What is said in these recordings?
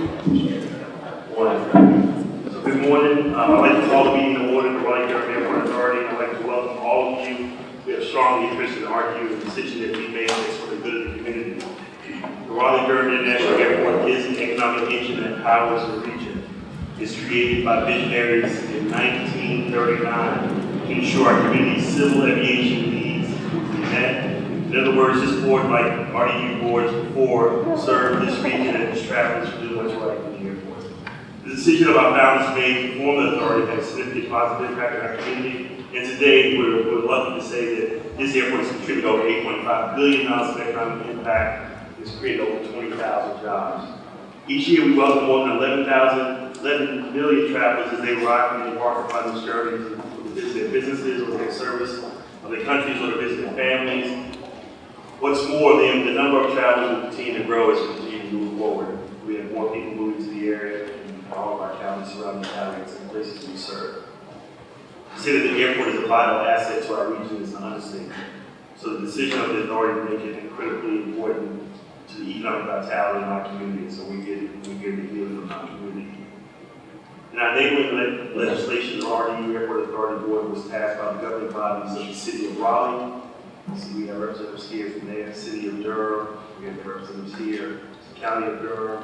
So good morning. I'd like to call the meeting to order, the Raleigh-Durham Airport Authority. I'd like to welcome all of you. We have strong interest in arguing the decision that we made that's for the good of the community. The Raleigh-Durham International Airport is an economic engine that powers the region. It's created by visionaries in 1939 to ensure our community's civil aviation needs would be met. In other words, this board, like RDU boards before, served this region and its travelers to do what's right in the airport. The decision of our founders made to form the authority has significant positive impact on our community, and today we're lucky to say that this airport has contributed over $8.5 billion of economic impact. It's created over 20,000 jobs. Each year we welcome more than 11 million travelers as they arrive and embark upon this journey to visit their businesses or their service of their countries or to visit their families. What's more, the number of travelers will continue to grow as we continue to move forward. We have more people moving to the area and all of our counties, surrounding counties, and places we serve. To say that the airport is a vital asset to our region is an understatement. So the decision of the authority to make it incredibly important to the economic vitality in our community, so we get to hear from our community. In our enabling legislation, the RDU Airport Authority Board was tasked by the governing bodies of the city of Raleigh. So we have representatives here from there, City of Durham, we have representatives here, County of Durham,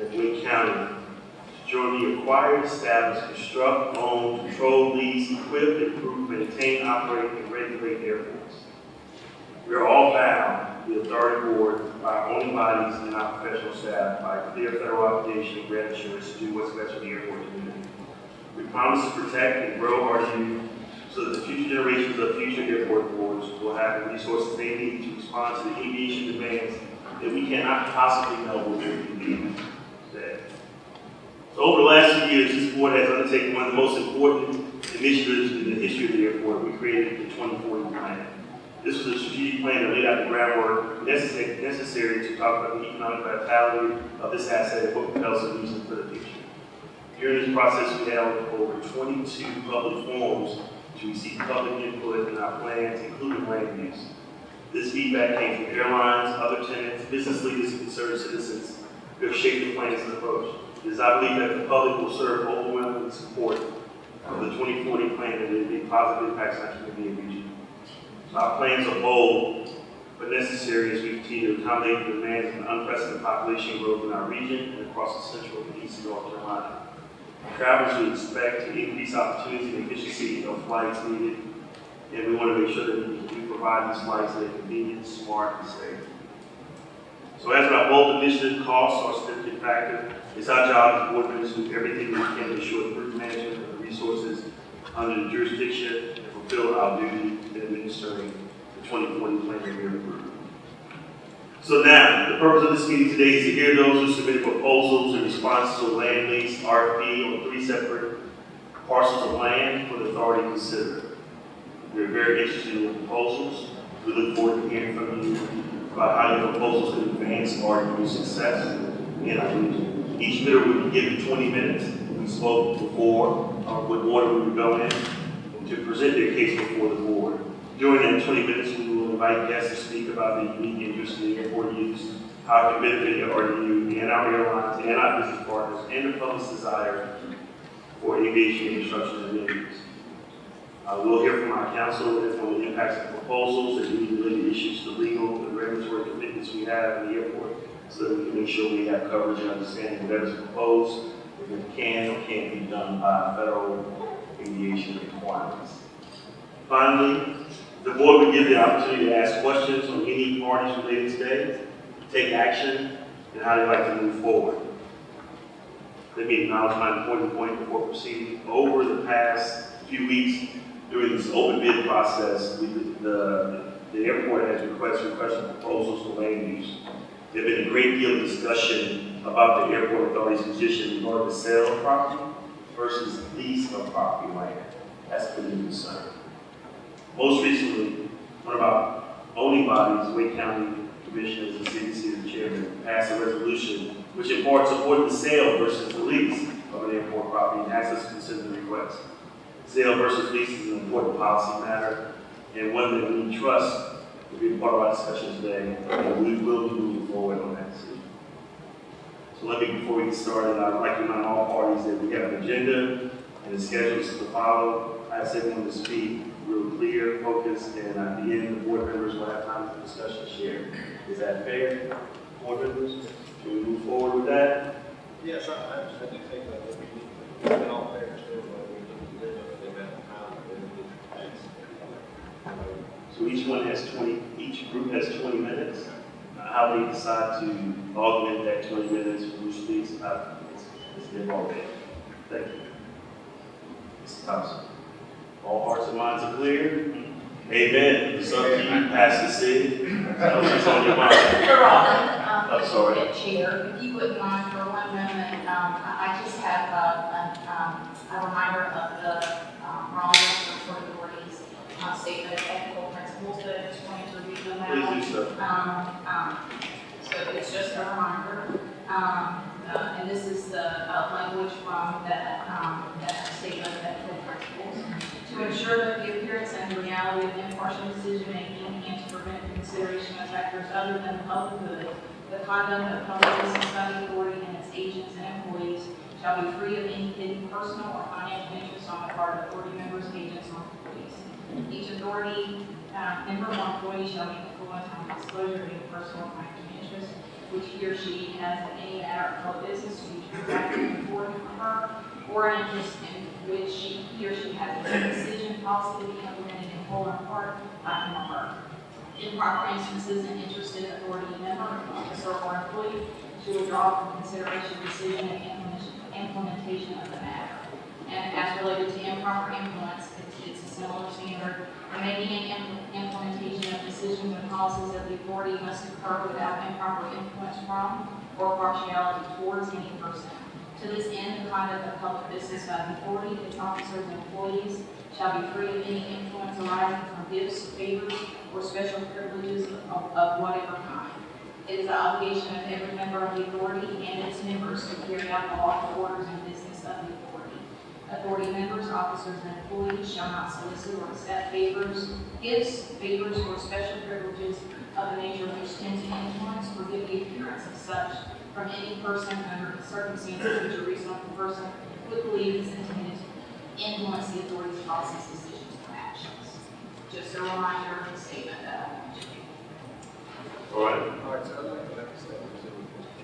and Wake County, to join the acquired, establish, construct, own, control, lease, equip, improve, maintain, operate, and regulate airports. We are all bound, the authority board, by our owning bodies and our professional staff, by clear federal obligation and grant assurance to do what's best for the airport community. We promise to protect and grow RDU so that the future generations of future airport boards will have the resources they need to respond to the aviation demands that we cannot possibly know what they will be today. So over the last few years, this board has undertaken one of the most important initiatives in the history of the airport. We created the 2040 plan. This was a strategic plan that laid out the groundwork necessary to talk about the economic vitality of this asset and what propels the reason for the future. During this process, we held over 22 public forums to receive public input in our plans, including land use. This feedback came from airlines, other tenants, business leaders, and concerned citizens who have shaped the plans and approach. It is our belief that the public will serve overwhelming support of the 2040 plan and it will be positive impacts on our community and region. So our plans are bold, but necessary as we continue to accommodate the demands of an unprecedented population growth in our region and across the central and eastern North Carolina. Travelers would expect to increase opportunities and efficiency of flights needed, and we want to make sure that we provide these flights that are convenient, smart, and safe. So as our bold initiative, costs are a significant factor. It's our job as board members to do everything we can to ensure the prudent management of the resources under the jurisdiction and fulfill our duty in administering the 2040 plan that we approved. So now, the purpose of this meeting today is to hear those who submitted proposals in response to a land lease RFP on 3 separate parcels of land for the authority to consider. We're very interested in the proposals. We look forward to hearing from you about how your proposals can advance RDU's success in our region. Each bidder will be given 20 minutes. We spoke before what order we would go in to present their case before the board. During that 20 minutes, we will invite guests to speak about the unique interest in the airport use, how it can benefit RDU and our airlines and our business partners, and the public's desire for aviation infrastructure and amenities. We'll hear from our council on the impacts of proposals and any related issues to legal and regulatory commitments we have in the airport, so that we can make sure we have coverage and understanding whatever's proposed, if it can or can't be done by federal aviation requirements. Finally, the board will give the opportunity to ask questions on any parties related today, take action, and how they'd like to move forward. Let me acknowledge my important point before proceeding. Over the past few weeks, during this open bid process, the airport has requested proposals for land use. There's been a great deal of discussion about the airport authority's position regarding the sale of property versus lease of property land. That's been a concern. Most recently, one of our owning bodies, Wake County Commissioners and CDC Chairman, passed a resolution which in part supported the sale versus the lease of an airport property and asked us to consider the request. Sale versus lease is an important policy matter and one that we trust will be part of our discussion today, and we will be moving forward on that decision. So let me, before we get started, I'd like to remind all parties that we have an agenda and the schedules to follow. I ask everyone to speak real clear, focused, and at the end, the board members will have time for discussion share. Is that fair, board members? Can we move forward with that? Yes, I understand you think that we need to get all there too, but we need to limit the amount of time that we need to So each one has 20, each group has 20 minutes. How we decide to augment that 20 minutes for each speaks, it's their ball game. Thank you. Mr. Thompson. All hearts and minds are clear? Amen. It's up to you, Pastor Sid. What's on your mind? I'm sorry. Chair, if you wouldn't mind for one moment, I just have a reminder of the Raleigh-Durham Port Authority's statement of ethical principles that I just wanted to read them out. Please do so. So it's just a reminder, and this is the language from that statement of ethical principles. To ensure that the appearance and reality of impartial decision-making and to prevent consideration of factors other than the public good, the conduct of public business by the authority and its agents and employees shall be free of any hidden personal or financial interest on the part of authority members, agents, or employees. Each authority member or employee shall make a full and timely disclosure of any personal or financial interest which he or she has in any matter of public business to be transacted before him or her, or an interest in which he or she has a decision policy to be implemented in whole or in part by him or her. In proper instances, an interested authority member, officer, or employee should withdraw from consideration, decision, and implementation of the matter. And as related to improper influence, it's a similar standard. The making and implementation of decisions and policies of the authority must occur without improper influence from or partiality towards any person. To this end, the conduct of public business by the authority, its officers, and employees shall be free of any influence arising from gifts, favors, or special privileges of whatever kind. It is the obligation of every member of the authority and its members to carry out the lawful orders and business of the authority. Authority members, officers, and employees shall not solicit or accept favors, gifts, favors, or special privileges of the nature which tend to influence or give the appearance of such from any person under circumstances which a reasonable person would believe is intended to influence the authority's policies, decisions, or actions. Just a reminder of the statement that I mentioned. All right. All right, so I'd like to make a statement, Mr.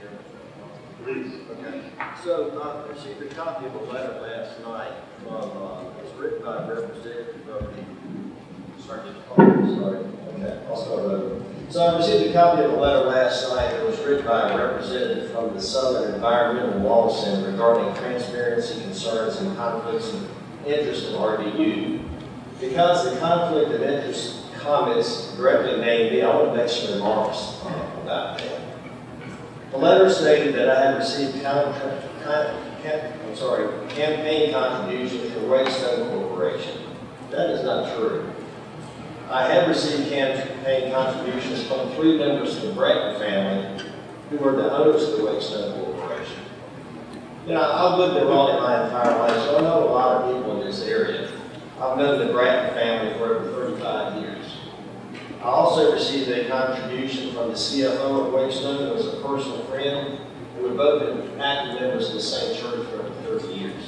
Chairman. Please. Okay. So I received a copy of a letter last night from, it's written by a representative of the Sergeant Collins, sorry. Okay, I'll start over. So I received a copy of a letter last night that was written by a representative from the Southern Environmental Law Center regarding transparency concerns and conflicts of interest in RDU. Because the conflict of interest comments directly named me, I want to make some remarks about that. The letter stated that I had received campaign contributions from Waystone Corporation. That is not true. I have received campaign contributions from 3 members of the Bratton family who are the owners of the Waystone Corporation. You know, I've lived in Raleigh my entire life, so I know a lot of people in this area. I've known the Bratton family for over 35 years. I also received a contribution from the CFO of Waystone, who was a personal friend, and we've both been active members of the same church for over 30 years.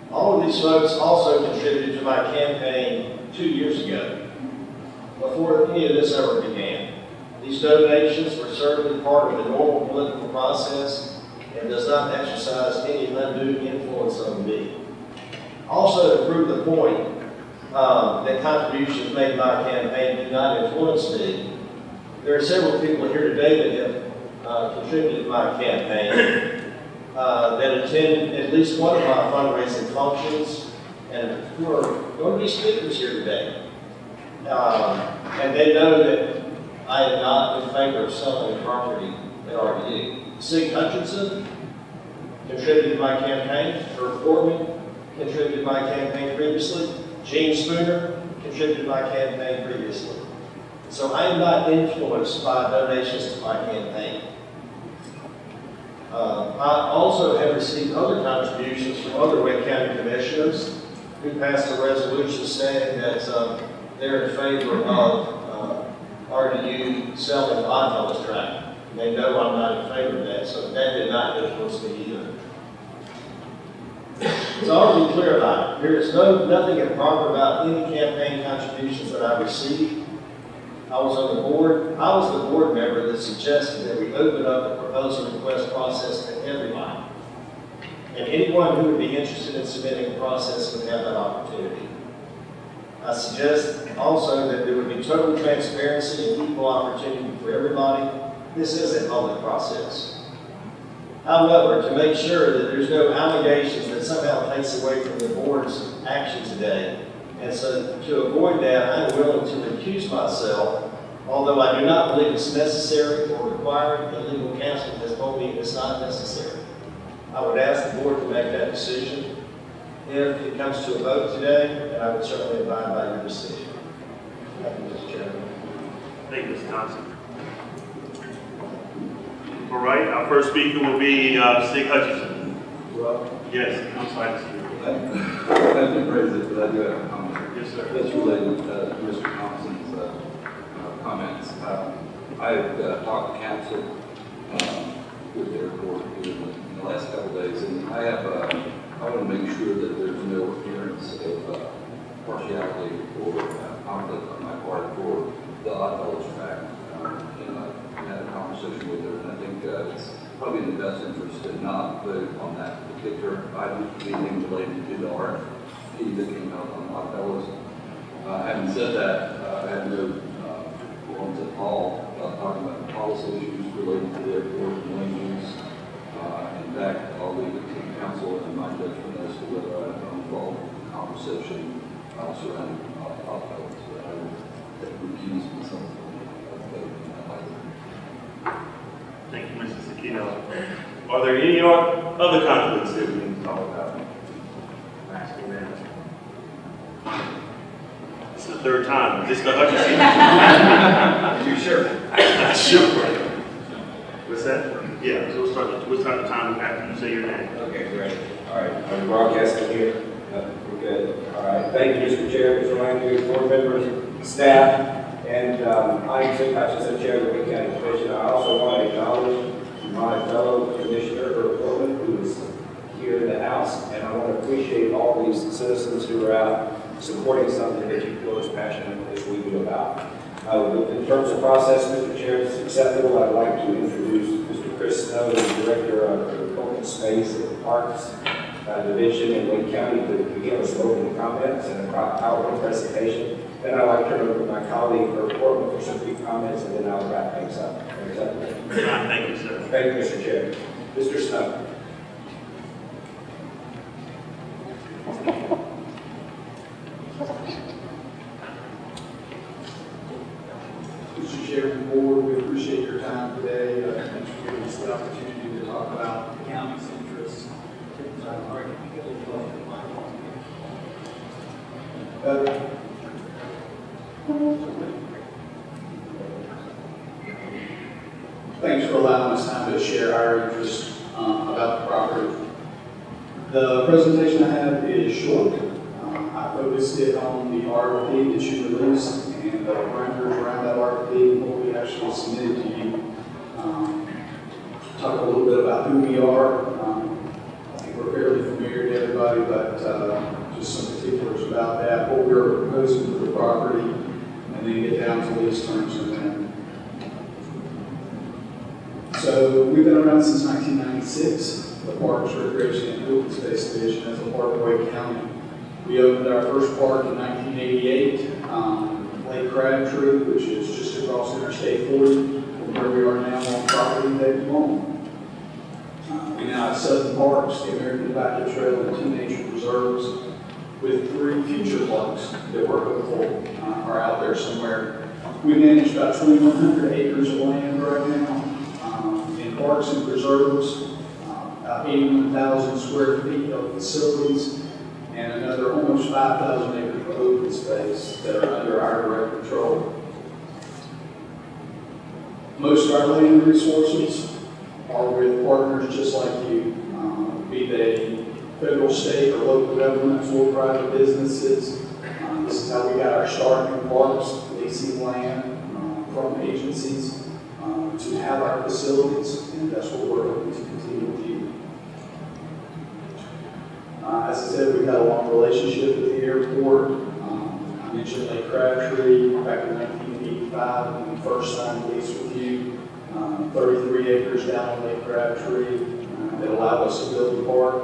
All of these folks also contributed to my campaign 2 years ago, before any of this ever began. These donations were certainly part of the normal political process and does not exercise any undue influence on me. Also, to prove the point that contributions made by my campaign do not influence me, there are several people here today that have contributed to my campaign that attend at least one of my fundraising functions and who are going to be speakers here today. And they know that I am not in favor of selling the property at RDU. Sig Hutchinson contributed to my campaign. Herb Foreman contributed to my campaign previously. Gene Spooner contributed to my campaign previously. So I am not influenced by donations to my campaign. I also have received other contributions from other Wake County commissioners who passed a resolution saying that they're in favor of RDU selling the Oddfellows tract. They know I'm not in favor of that, so that did not influence me either. So I'll be clear about it. There is nothing improper about any campaign contributions that I received. I was on the board. I was the board member that suggested that we open up the proposal request process to everybody. And anyone who would be interested in submitting a process would have that opportunity. I suggest also that there would be total transparency and equal opportunity for everybody. This is a public process. However, to make sure that there's no allegations that somehow takes away from the board's action today, and so to avoid that, I'm willing to recuse myself, although I do not believe it's necessary or required. The legal counsel has told me it's not necessary. I would ask the board to make that decision. If it comes to a vote today, then I would certainly abide by your decision. Thank you, Mr. Chairman. Thank you, Mr. Thompson. All right, our first speaker will be Sig Hutchinson. Well, Yes, I'm sorry, Mr. thank you, President, but I do have a comment. Yes, sir. That's related to Mr. Thompson's comments. I have talked to council with their court in the last couple of days, and I want to make sure that there's no appearance of partiality or conflict on my part for the Oddfellows tract. I had a conversation with her, and I think it's probably in the best interest to not vote on that particular item, anything related to the RFP that came out on Oddfellows. Having said that, I have no qualms at all about talking about the policy issues related to the airport and land use. In fact, I'll leave it to the council and my judgment as to whether I am involved in the conversation surrounding Oddfellows. But I would recuse myself from that item. Thank you, Mr. Sakino. Are there any other conflicts that we need to talk about? I'm asking that. It's the third time. Is this the Hutchinson? Are you sure? Not sure. What's that? Yeah, so we'll start the time after you say your name. Okay, great. All right, are we broadcasting here? We're good. All right, thank you, Mr. Chair, Mr. Landry, board members, staff, and I'm Sig Hutchinson, Chair of the Wake County Commission. I also want to acknowledge my fellow commissioner, Herb Coleman, who is here in the House, and I want to appreciate all these citizens who are out supporting something that you feel as passionate as we do about. In terms of process, Mr. Chair, if it's acceptable, I'd like to introduce Mr. Chris Snow, the Director of the Open Space and Parks Division in Wake County, to give us opening comments and a PowerPoint presentation. Then I'd like to turn it over to my colleague, Herb Coleman, for some brief comments, and then I'll wrap things up. Thank you, sir. Thank you, Mr. Chair. Mr. Snow. Mr. Chairman, Board, we appreciate your time today. Thanks for giving us the opportunity to talk about the county's interests. Thanks for allowing us time to share our interest about the property. The presentation I have is short. I focused it on the RFP that you released and the parameters around that RFP and what we actually submitted to you. Talk a little bit about who we are. I think we're fairly familiar to everybody, but just some particulars about that, what we're proposing for the property, and then get down to lease terms and then. So we've been around since 1996, the Parks, Recreation, and Open Space Division as a part of Wake County. We opened our first park in 1988, Lake Crabtree, which is just across Interstate 40, from where we are now on property that we own. We now have 7 parks, the American Tobacco Trail and 2 nature reserves, with 3 future parks that we're hopeful are out there somewhere. We manage about 2,100 acres of land right now in parks and preserves, about 81,000 square feet of facilities, and another almost 5,000 acres of open space that are under our direct control. Most of our land resources are with partners just like you, be they federal, state, or local governments or private businesses. This is how we got our start in parks, leasing land from agencies. to have our facilities, and that's what we're hoping to continue to do. As I said, we've had a long relationship with the airport. I mentioned Lake Crabtree back in 1985 when we first signed a lease with you. 33 acres down on Lake Crabtree that allowed us to build the park.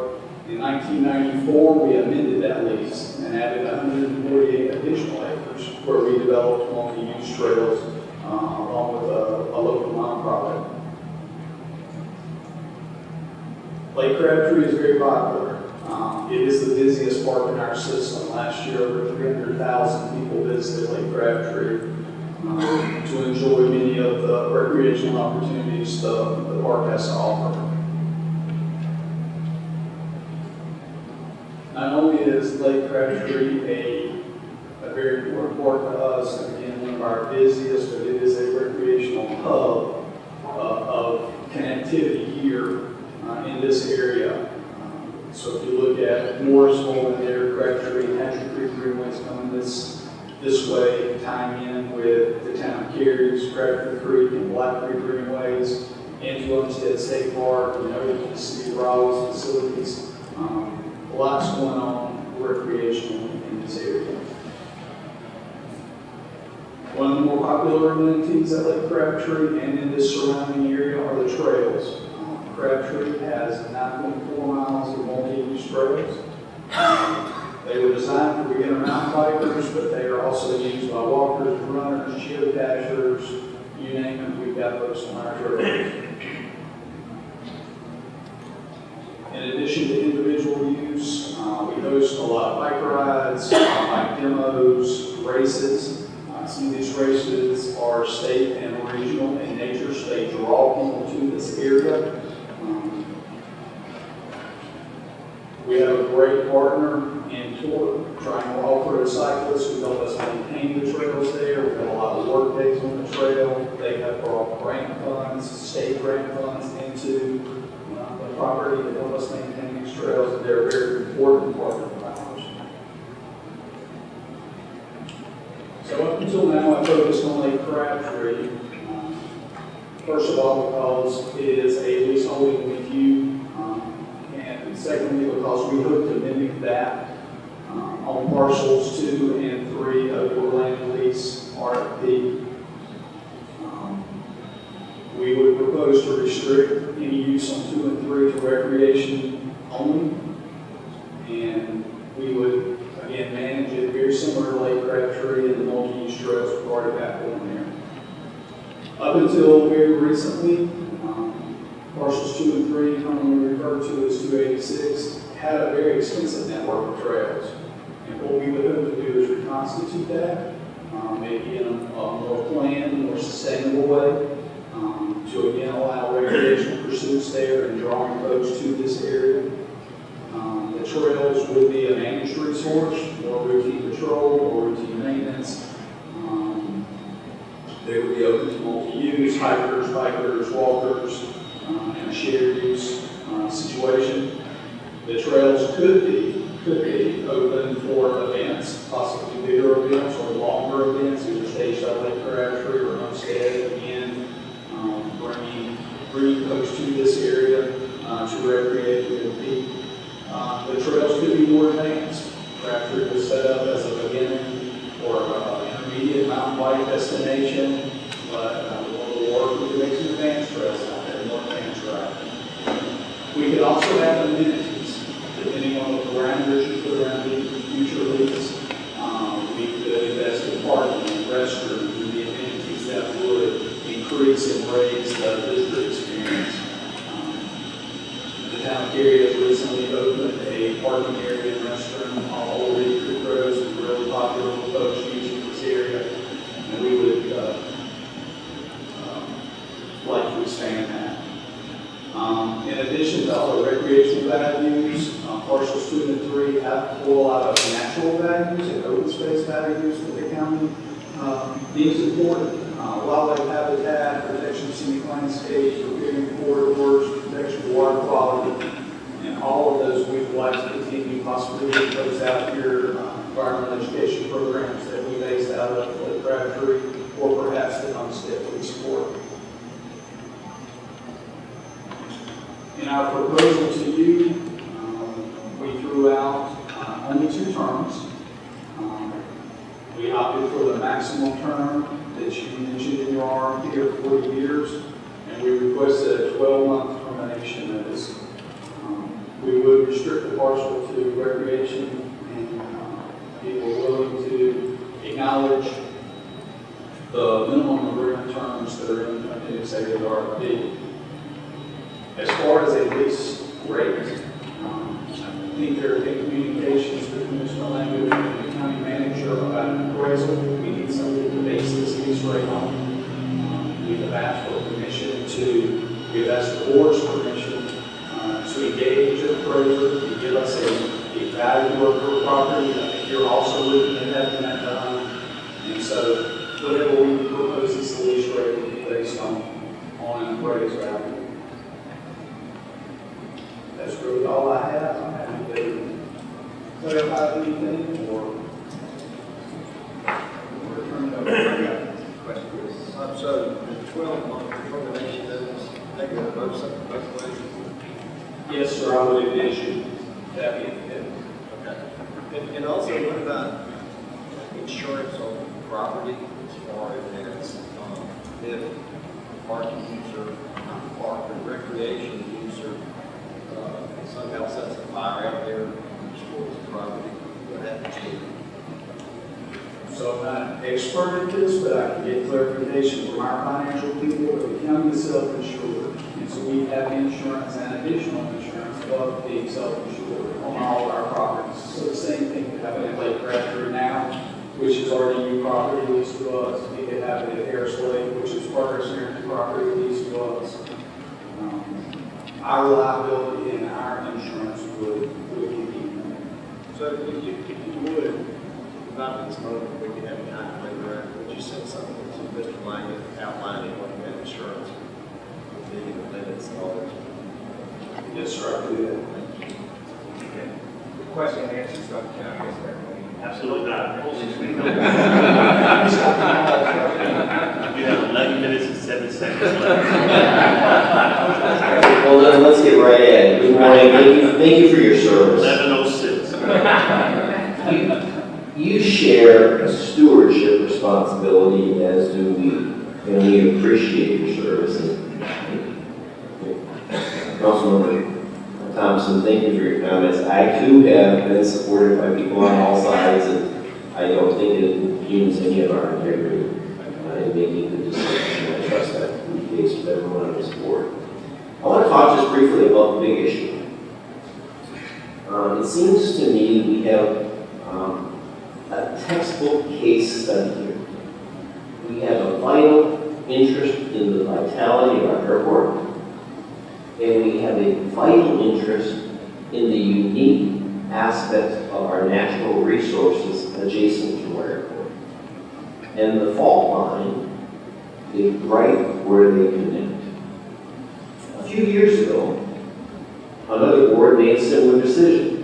In 1994, we amended that lease and added 148 additional acres where we developed multi-use trails along with a local nonprofit. Lake Crabtree is very popular. It is the busiest park in our system. Last year, over 300,000 people visited Lake Crabtree to enjoy many of the recreational opportunities the park has to offer. Not only is Lake Crabtree a very important park to us, again, one of our busiest, but it is a recreational hub of connectivity here in this area. So if you look at Morrisville and there, Crabtree and Hatchet Creek Greenways coming this way, tying in with the town of Cary's, Crabtree Creek and Black Creek Greenways, into Olmsted State Park, and over to the city of Raleigh's facilities. Lots going on recreational in this area. One of the more popular amenities at Lake Crabtree and in this surrounding area are the trails. Crabtree has 9.4 miles of multi-use trails. They were designed for beginner mountain bikers, but they are also used by walkers, runners, geocachers, you name it, we've got those on our trails. In addition to individual use, we host a lot of bike rides, bike demos, races. Some of these races are state and regional in nature, so they draw people to this area. We have a great partner in Triangle Off-Road Cyclists who help us maintain the trails there. We've got a lot of work days on the trail. They have brought grant funds, state grant funds into the property to help us maintain these trails, and they're a very important partner of ours. So up until now, I focused on Lake Crabtree. First of all, because it is a lease holding with you. And secondly, because we hope to mimic that on parcels 2 and 3 of your land lease RFP. We would propose to restrict any use on 2 and 3 to recreation only. And we would, again, manage it very similar to Lake Crabtree and the multi-use trails we've already got going there. Up until very recently, parcels 2 and 3, commonly referred to as 286, had a very extensive network of trails. And what we would hope to do is reconstitute that, maybe in a more planned, more sustainable way, to again allow recreational pursuits there and drawing folks to this area. The trails would be a managed resource, more routine patrol, more routine maintenance. They would be open to multi-use, hikers, bikers, walkers, and a shared use situation. The trails could be open for events, possibly bigger events or longer events, either staged at Lake Crabtree or Homestead, again, bringing folks to this area to recreate and compete. The trails could be more advanced. Crabtree was set up as a beginning or intermediate mountain bike destination, but with the work, we could make some advanced trails out there, more advanced riding. We could also have amenities, depending on what parameters you put around the future lease. We could invest in parking and restrooms and the amenities that would increase and raise the visitor experience. The town of Cary has recently opened a parking area and restroom on Old Reed Creek Road. It's really popular with folks using this area, and we would like to expand that. In addition to all the recreational values, parcels 2 and 3 have a whole lot of natural values and open space values that the county deems important. Wildlife habitat, protection of scenic landscapes, repairing corridors, protection of water quality, and all of those we would like to continue possibly with those out here, environmental education programs that we base out of Lake Crabtree or perhaps the Homestead we support. our proposal to you, we threw out only 2 terms. We opted for the maximum term that you mentioned in your RFP of 40 years, and we requested a 12-month termination notice. We would restrict the parcel to recreation, and people were willing to acknowledge the minimum agreement terms that are in Appendix A of the RFP. As far as a lease rate, I think there have been communications between Mr. Language and the county manager about an appraisal. We need something to base this lease rate on. We have asked for permission we've asked the board's permission to engage an appraiser to give us a value of your property. I think you're also looking at having that done. And so whatever we propose this lease rate will be based on an appraised value. That's really all I have. I'm happy to clarify anything or turn it over. So the 12-month termination notice, they go both ways? Yes, sir, I would envision that being fit. Okay. And also, what about insurance on property as far as if parking user, not park, but recreation user, somehow sets a fire out there and destroys the property, what happens to it? So I'm not an expert at this, but I can get clarification from our financial people, but the county is self-insured. And so we have insurance and additional insurance above being self-insured on all of our properties. So the same thing could happen at Lake Crafter now, which is RDU property leased to us. It could happen at Harris Lake, which is Progress Guarantee property leased to us. Our liability and our insurance would be. So if you would, not at this moment, we can have a time later, would you send something to Mr. Lang outlining what that insurance would be, the limits and all that? Yes, sir, I do that. Okay. Question and answer, Dr. County, is there? Absolutely not. You have 11 minutes and 7 seconds left. Well, then let's get right at it. Good morning. Thank you for your service. 11:06. You share a stewardship responsibility, as do we, and we appreciate your service. Councilmember Thompson, thank you for your comments. I too have been supported by people on all sides, and I don't think it impugns any of our integrity in making the decision. I trust that to be the case with everyone on this board. I want to talk just briefly about the big issue. It seems to me we have a textbook case study here. We have a vital interest in the vitality of our airport, and we have a vital interest in the unique aspects of our natural resources adjacent to our airport. And the fault line is right where they connect. A few years ago, another board made a similar decision.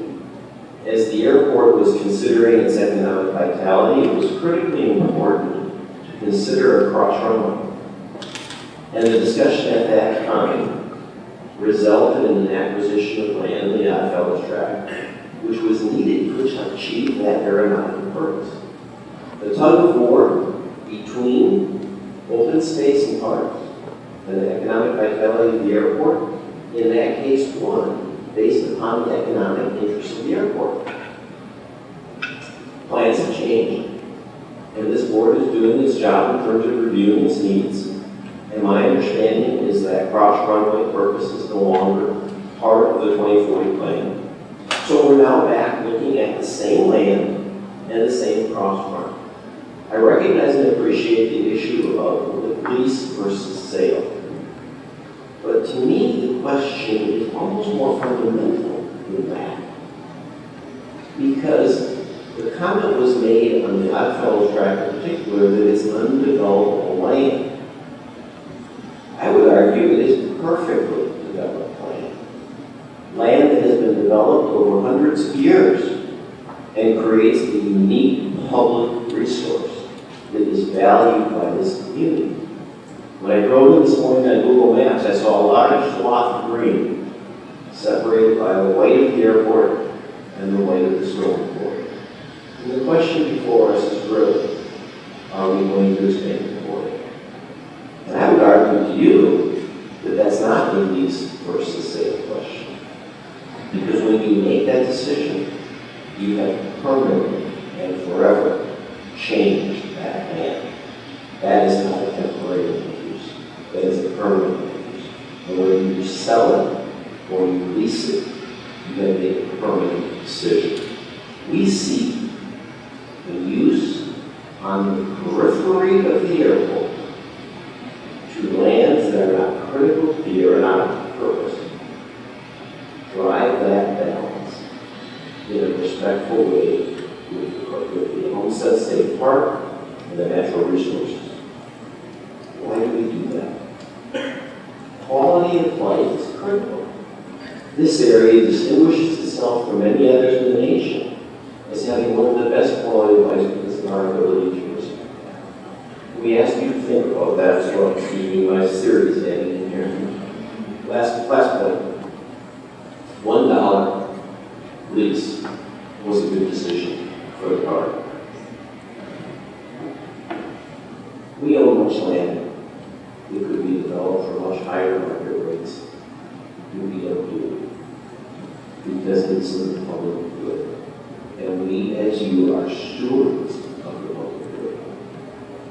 As the airport was considering its economic vitality, it was critically important to consider a cross-runway. And the discussion at that time resulted in an acquisition of land in the Oddfellows Tract, which was needed to achieve that aeronautic purpose. The tug of war between open space and parks and the economic vitality of the airport, in that case, won based upon the economic interests of the airport. Plans have changed, and this board is doing its job in terms of reviewing its needs. And my understanding is that cross-runway purpose is no longer part of the 2040 plan. So we're now back looking at the same land and the same cross-run. I recognize and appreciate the issue of lease versus sale. But to me, the question is almost more fundamental than that. Because the comment was made on the Oddfellows Tract in particular that it's undevelopable land. I would argue it is perfectly developed land. Land that has been developed over hundreds of years and creates a unique public resource that is valued by this community. When I drove in this morning on Google Maps, I saw a large swath of green. separated by the white of the airport and the white of the snowboard. And the question before us is really, are we going to expand the border? And I would argue to you that that's not a lease versus sale question. Because when you make that decision, you have permanently and forever changed that land. That is not a temporary use. That is a permanent use. And whether you sell it or you lease it, you have made a permanent decision. We seek the use on the periphery of the airport to lands that are not critical to the aeronautic purpose. Drive that balance in a respectful way with the Homestead State Park and the natural resources. Why do we do that? Quality of life is critical. This area distinguishes itself from many others in the nation as having one of the best quality of life because of our ability to respect that. We ask you to think about that as well. Excuse me, my series ending in here. Last point. $1 lease was a good decision for the park. We own much land. It could be developed for much higher market rates. We don't do it because it's in the public good. And we, as you, are stewards of the public good.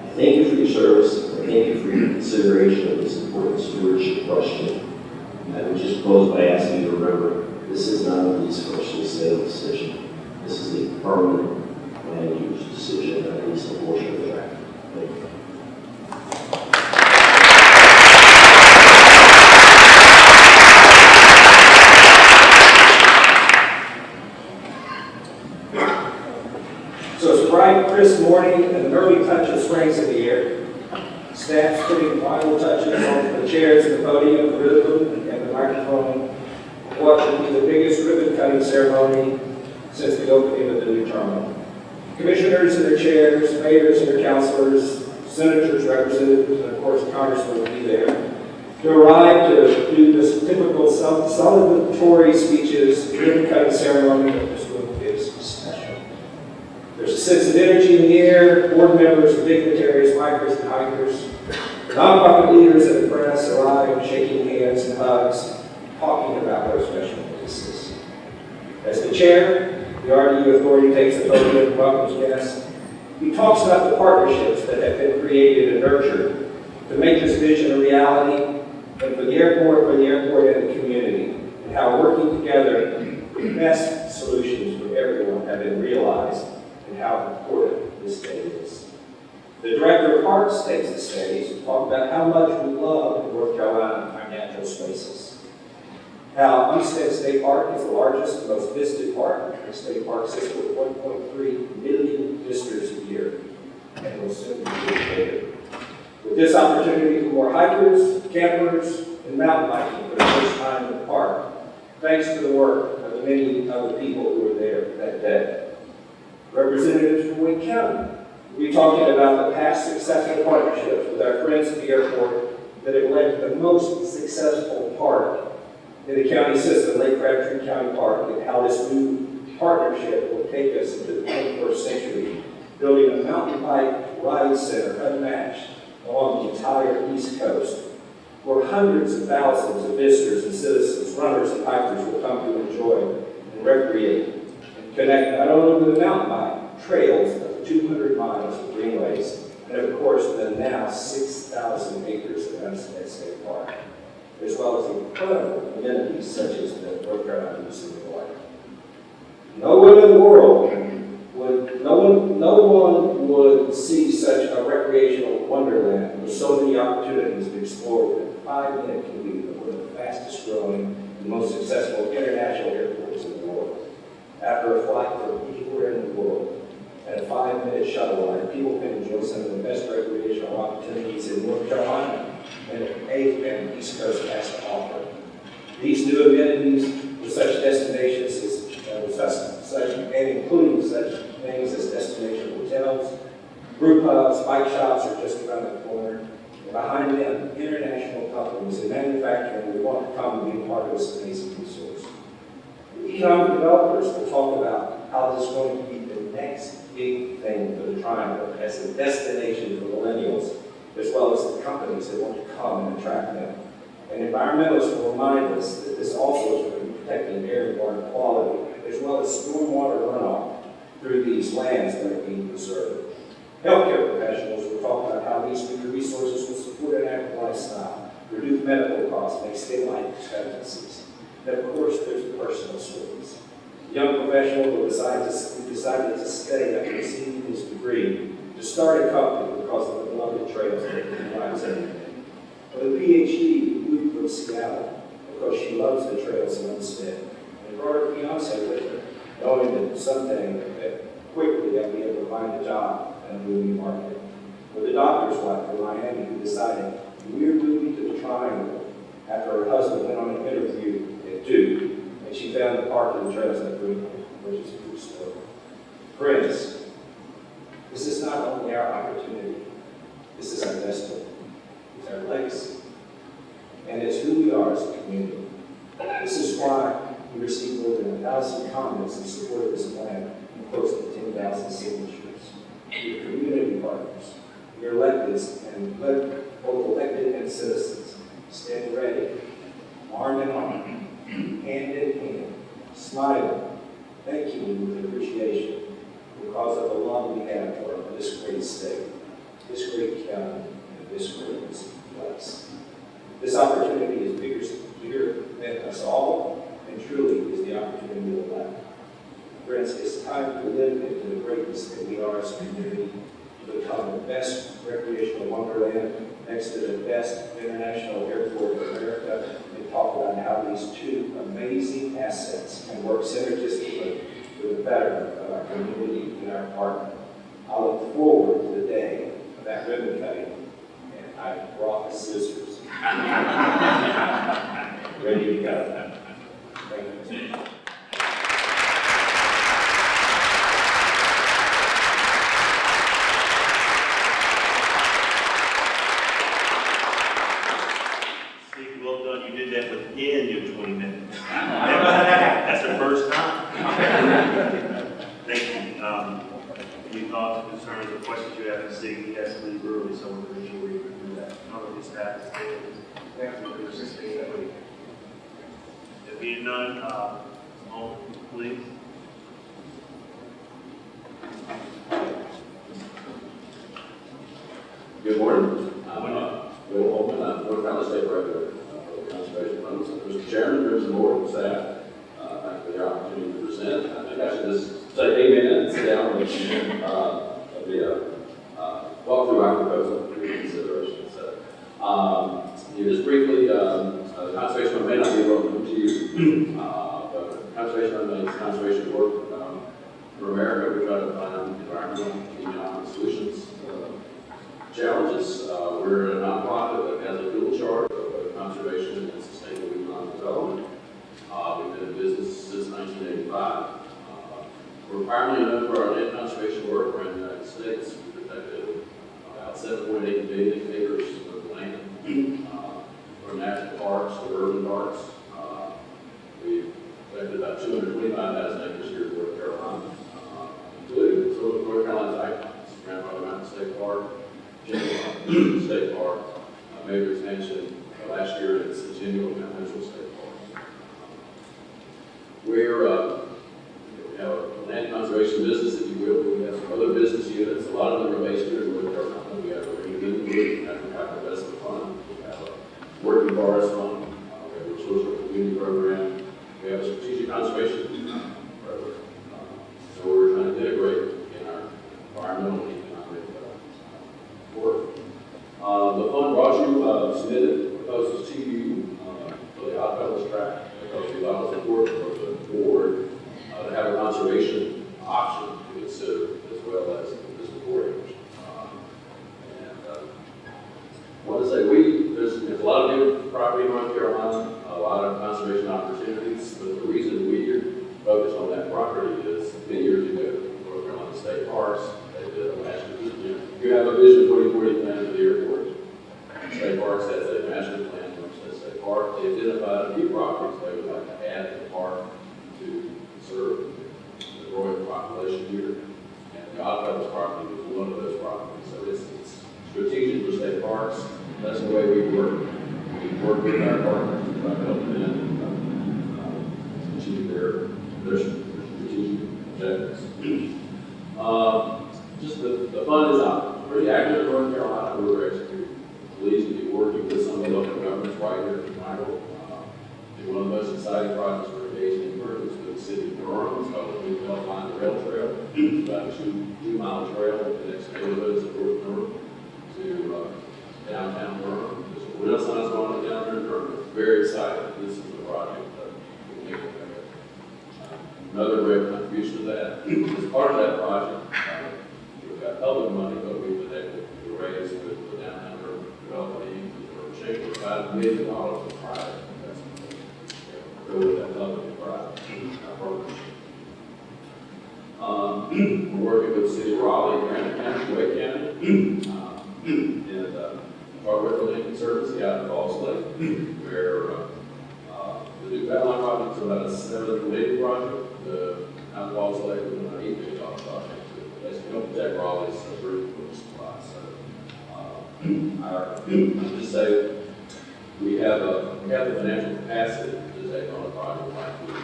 I thank you for your service. I thank you for your consideration of this important stewardship question. I would just close by asking you to remember, this is not a lease versus sale decision. This is a permanent land use decision, at least a portion of the tract. Thank you. So it's a bright, crisp morning and an early touch of spring's in the air. Staff's putting final touches on the chairs and the podium, the rhythm, and the microphone. What will be the biggest ribbon cutting ceremony since the opening of the new terminal. Commissioners in their chairs, mayors and their councilors, senators, representatives, and of course congressmen will be there to arrive to do this typical celebratory speeches, ribbon cutting ceremony that this group is special. There's a sense of energy in the air. Board members, dignitaries, bikers and hikers, nonprofit leaders and the press arrive, shaking hands and hugs, talking about their special places. As the chair, the RDU authority takes the podium and welcomes guests. He talks about the partnerships that have been created and nurtured to make this vision a reality, and for the airport and the community, and how working together, the best solutions for everyone have been realized, and how important this day is. The Director of Parks takes the stage to talk about how much we love in North Carolina our natural spaces. How Homestead State Park is the largest and most visited park in the state park system with 1.3 million visitors a year, and will soon be bigger. With this opportunity for more hikers, campers, and mountain biking for the first time in the park, thanks to the work of the many other people who were there that day. Representatives from Wake County will be talking about the past successful partnerships with our friends at the airport that have led to the most successful park in the county system, Lake Crabtree County Park, and how this new partnership will take us into the 21st century, building a mountain bike ride center unmatched along the entire East Coast, where hundreds of thousands of visitors and citizens, runners and hikers will come to enjoy and recreate and connect not only with the mountain bike trails of 200 miles of greenways, and of course the now 6,000 acres of Homestead State Park, as well as incredible amenities such as the North Carolina Museum of Life. No one in the world would see such a recreational wonderland with so many opportunities to explore within a 5-minute commute of one of the fastest growing and most successful international airports in the world. After a flight from anywhere in the world and a 5-minute shuttle ride, people can enjoy some of the best recreational opportunities in North Carolina and the East Coast has to offer. These new amenities with such destinations and including such things as destination hotels, group hubs, bike shops are just around the corner. And behind them, international companies and manufacturing will want to come and be part of this amazing resource. economic developers will talk about how this is going to be the next big thing for the triangle as a destination for millennials, as well as the companies that want to come and attract them. And environmentalists will remind us that this also is going to be protecting air and water quality, as well as stormwater runoff through these lands that are being preserved. Healthcare professionals will talk about how these new resources will support an active lifestyle, reduce medical costs, and extend life expectancies. And of course, there's the personal stories. Young professional who decided to stay after receiving his degree to start a company because of the beloved trails that he rides every day. Or the PhD who moved from Seattle because she loves the trails of Homestead and brought her fiance with her, knowing that someday that quickly they'll be able to find a job in a moving market. Or the doctor's wife from Miami who decided we're moving to the Triangle after her husband went on an interview at Duke and she found the parking trails at Greenwood, which is a true story. Friends, this is not only our opportunity, this is our destiny, it's our legacy, and it's who we are as a community. This is why we received more than 1,000 comments in support of this plan and close to 10,000 signatures. Your community partners, your electeds, and both elected and citizens, stand ready, arm in arm, hand in hand, smiling, thanking you with appreciation because of the love we have for this great state, this great county, and this great place. This opportunity is bigger than us all, and truly is the opportunity of life. Friends, it's time to live into the greatness that we are as a community, to become the best recreational wonderland next to the best international airport in America, and talk about how these two amazing assets can work synergistically for the betterment of our community and our partner. I look forward to the day of that ribbon cutting, and I brought the scissors. Ready to go. Thank you. Steve, well done. You did that within your 20 minutes. That's the first time. Thank you. Any thoughts, concerns, or questions you have to see? He has to leave early, so we're going to make sure we do that. None of his staff is there. There being none, Simone, please. Good morning. I'm Bill Holman. I'm North Carolina State Director for the Conservation Funds. Mr. Chairman, members of the board and staff, thank you for the opportunity to present. I think I should just say amen and sit down and walk through our proposal for your consideration. So, just briefly, the conservation fund may not be relevant to you, but conservation fund makes conservation work. For America, we try to find environmental and economic solutions. Challenges. We're a nonprofit that has a dual charge of conservation and sustainable economic development. We've been in business since 1985. We're primarily known for our land conservation work around the United States. We've protected about 7.8 billion acres of land, from national parks to urban parks. We've protected about 225,000 acres here in North Carolina, including some of North Carolina's icons, Grandfather Mountain State Park, Jimmy State Park, major expansion last year at Centennial and Mitchell State Park. We have a land conservation business, if you will. We have some other business units. A lot of them are based here in North Carolina. We have a Green Natural Capital Investment Fund. We have a Working Forest Fund. We have a Social Community Program. We have a Strategic Conservation Program. So we're trying to integrate in our environmental and economic work. The fund brought you submitted proposals to you for the Odd Fellows track because we thought it was important for the board to have a conservation option to consider as well as this board. I want to say there's a lot of good property in North Carolina, a lot of conservation opportunities, but the reason we're focused objectives. Just the fund is pretty active in North Carolina. We're actually pleased to be working with some of the local governments right here in Raleigh. One of the most exciting projects we're engaged in is with the city of Durham. It's called the New Beltline Rail Trail. It's about a 2-mile trail that connects neighborhoods of North Durham to downtown Durham. There's a renaissance going on down there in Durham. Very excited. This is the project that we make another great contribution to that. As part of that project, we've got public money, but we've been able to raise with the downtown Durham development for shaking $5 million of private investment. With that public and private partnership. We're working with the city of Raleigh, Durham County, Wake County, and Department of Land Conservancy out in Falls Lake, where the new Beltline project is about a $7 million project. The out in Falls Lake is about an $8 million project. Basically, help protect Raleigh's drinking water supply. So, just say we have the financial capacity to take on a project like this.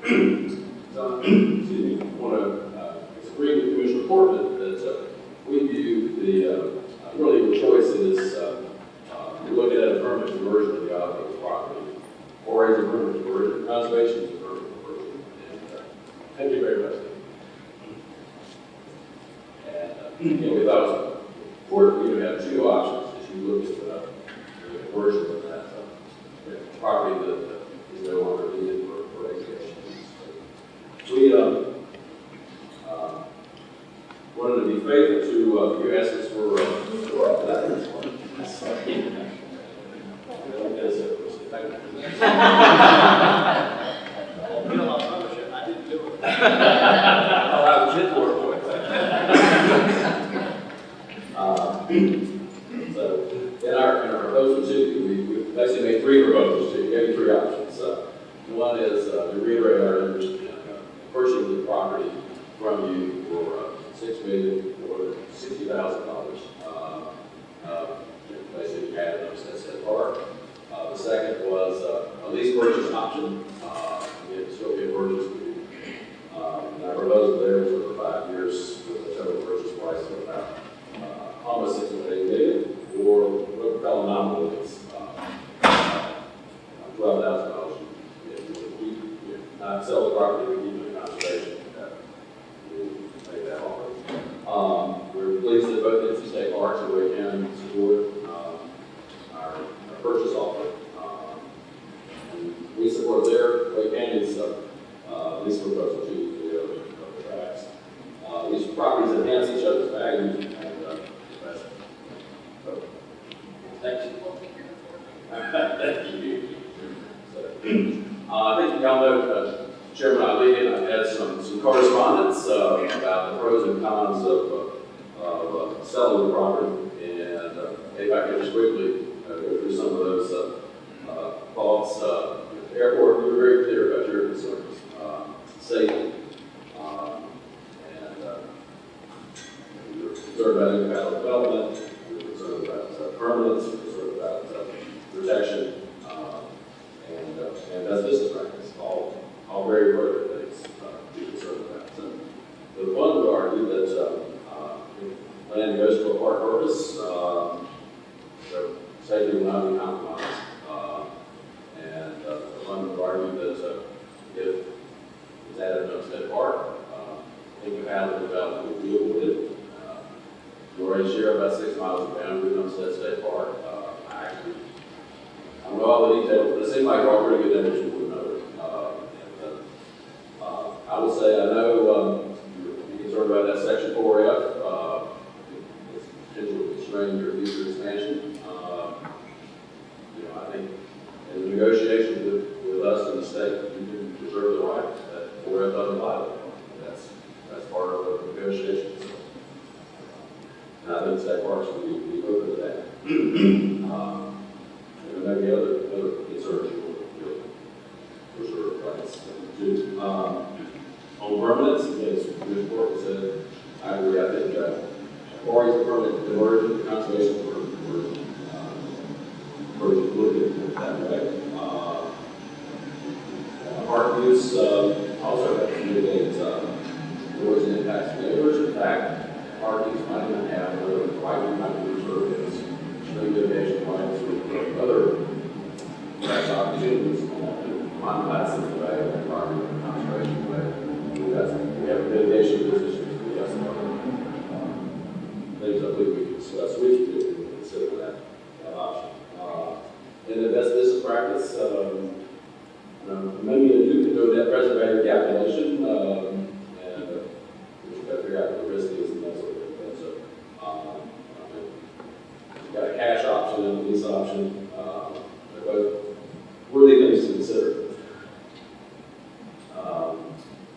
Excuse me, I want to agree with Commissioner Portman that we view the really the choice is we're looking at a permanent conversion of the object property, or as a permanent conversion, conservation is a permanent conversion. And thank you very much. And we thought it was important for you to have two options as you look at the conversion of that property that is no longer needed for recreation. We wanted to be faithful to you asked us for I didn't do it. I'll have a 10 more points. So, in our proposal too, we basically made 3 proposals too. We gave you 3 options. One is to reiterate our interest in purchasing the property from you for $6,060,000. Basically, added those that's at park. The second was a lease purchase option. It still be a purchase. And our proposal there was over 5 years with a total purchase price of about almost $6.8 million, or what we call a nominal lease, $12,000. If we not sell the property, we keep it in conservation. We make that offer. We're pleased that both NC State Parks and Wake County support our purchase offer. And we support their Wake County's lease proposal too. These properties enhance each other's value and thank you. Thank you. I think y'all know Chairman Ali and I had some correspondence about the pros and cons of selling the property, and if I could just quickly go through some of those thoughts. The airport, we were very clear about your concerns, safety. Concerned about impact development, we're concerned about permanence, we're concerned about protection, and best business practice. All very appropriate things to be concerned about. So, the one would argue that land goes for a park purpose, so safety will not be compromised. And the one would argue that if it's added to State Park, incompatible development will be avoided. We already share about 6 miles of boundary on State Park. I don't know all the details, but it seems like we're all pretty good neighbors with one another. I would say I know you're concerned about that Section 4F. It's potentially constraining your future expansion. I think in the negotiations with us and the state, you do reserve the right that 4F doesn't apply. That's part of the negotiations. And I think State Parks will be open to that. And maybe other concerns you will for sure place too. On permanence, yes, Commissioner Portman said, I agree. I think quarries are permanent conversion, conservation conversion. Looking at that way. this also has to mitigate noise and impacts to neighbors. In fact, parties might even have the right might be reserved as street mitigation plans with other tax opportunities on that in the way of environmental conservation way. We have a mitigation position. Yes, things I believe we can discuss with you to consider that option. And the best business practice, maybe you can do that preservative calculation, and you got to figure out what the risk is and that sort of thing. So, you've got a cash option and a lease option. They're both worthy things to consider.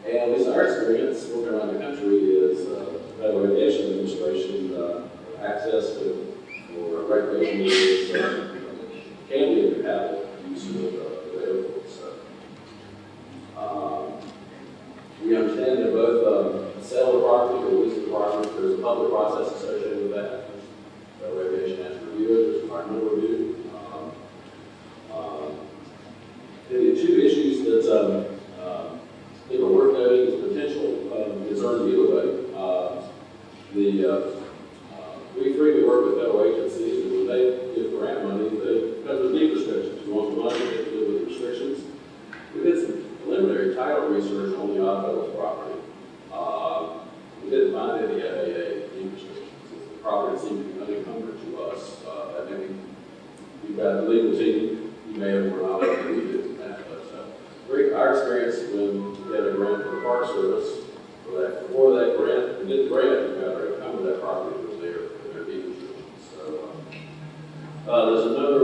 And at least our experience working around the country is federal aviation administration access to for recreation uses can be a compatible use of the airport. So, we understand that both sell the property or lease the property, there's a public process associated with that. Federal aviation has to review it, there's environmental review. The two issues that I think are worth noting is potential concerns either way. We frequently work with federal agencies, and when they give grant money, because there's need restrictions. We want the money to deal with the restrictions. We did some preliminary title research on the Oddfellows property. We didn't find any FAA need restrictions. The property seemed to be unencumbered to us. That maybe you've got a legal team, you may have more knowledge than we do. Our experience when we had a grant for the Park Service, before that grant, we did the grant, we got to encumber that property that was there, their deed restrictions. So, there's another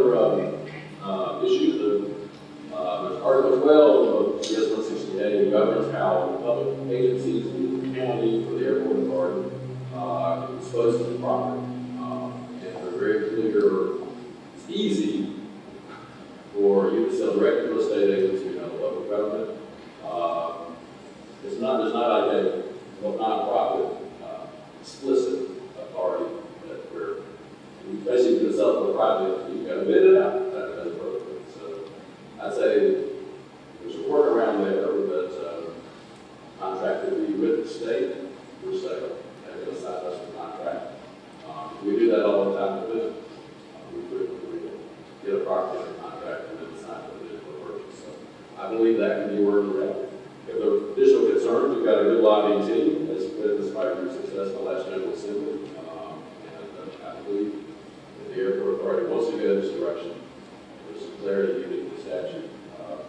issue. There's Article 12 of CS 168 governs how public agencies use the county for the airport authority can dispose of the property. And they're very clear, it's easy for you to sell directly to a state agency and a local government. There's not like a non-profit explicit authority that we're basically going to sell for a project. You've got to bid it out. That's appropriate. So I'd say there's a workaround there that contract would be with the state for sale. They're going to sign us a contract. We do that all the time with them. We get a property under contract and then sign for the purchase. So I believe that can be worked around. If there are additional concerns, we've got a good lobbying team that's been despite your successful last General Assembly. And I believe that the airport authority wants to go in this direction. There's some clarity unique to the statute.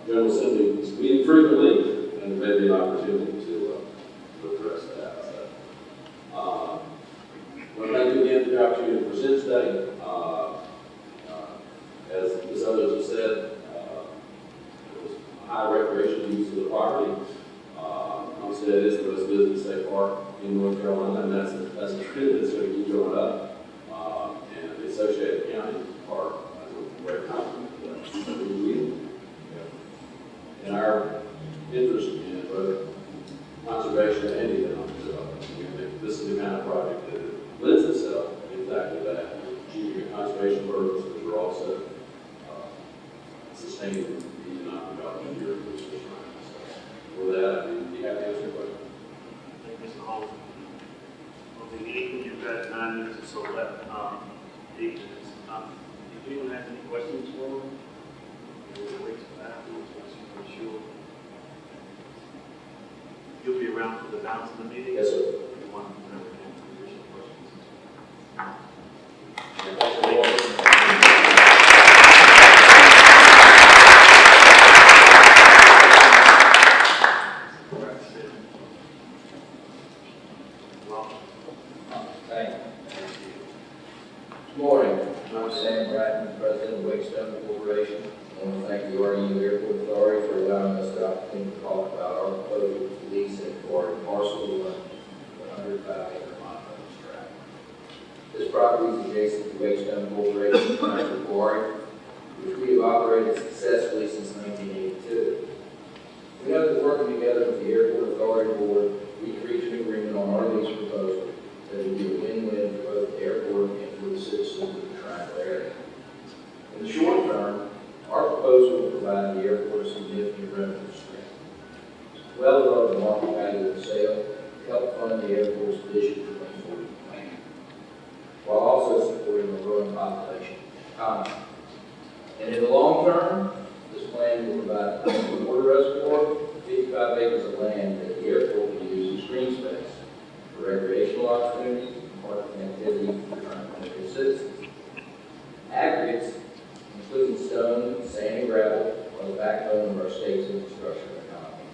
General Assembly is meeting frequently, and there may be an opportunity to address that. So, well, thank you again for the opportunity to present today. As others have said, there was high recreation use of the property. Homestead is the most business state park in North Carolina, and that's a trend that's going to keep going up. And the Associated County Park is a great compliment to that. So in our interest in both conservation and economic development, we think this is the kind of project that lends itself exactly that, achieving a conservation purpose, but we're also sustaining the economic development here in this district. So with that, I'd be happy to answer your question. Thank you, Mr. Holmes. Okay, you've got 9 minutes or so left. 8 minutes. If anyone has any questions for him, we'll wait till afterwards, for sure. You'll be around for the balance of the meeting? Yes, sir. If you want to have any additional questions. Good morning. I'm Sam Bratton, President of Wakestone Corporation. I want to thank the RDU Airport Authority for allowing us the opportunity to talk about our proposal to lease and acquire parcel of 105-acre Montrose tract. This property is adjacent to Wakestone Corporation's Montrose Quarry, which we have operated successfully since 1982. We know that working together with the Airport Authority Board, we can reach an agreement on our lease proposal that would be a win-win for both the airport and for the citizens of the Triangle area. In the short term, our proposal will provide the airport a significant revenue stream. well above the market value of the sale, to help fund the airport's vision for 2040 plan, while also supporting a growing population economy. And in the long term, this plan will provide a water reservoir, 55 acres of land that the airport will use as green space for recreational opportunities and park connectivity for Triangle citizens. Aggregates, including stone, sand, and gravel, are the backbone of our state's infrastructure economy.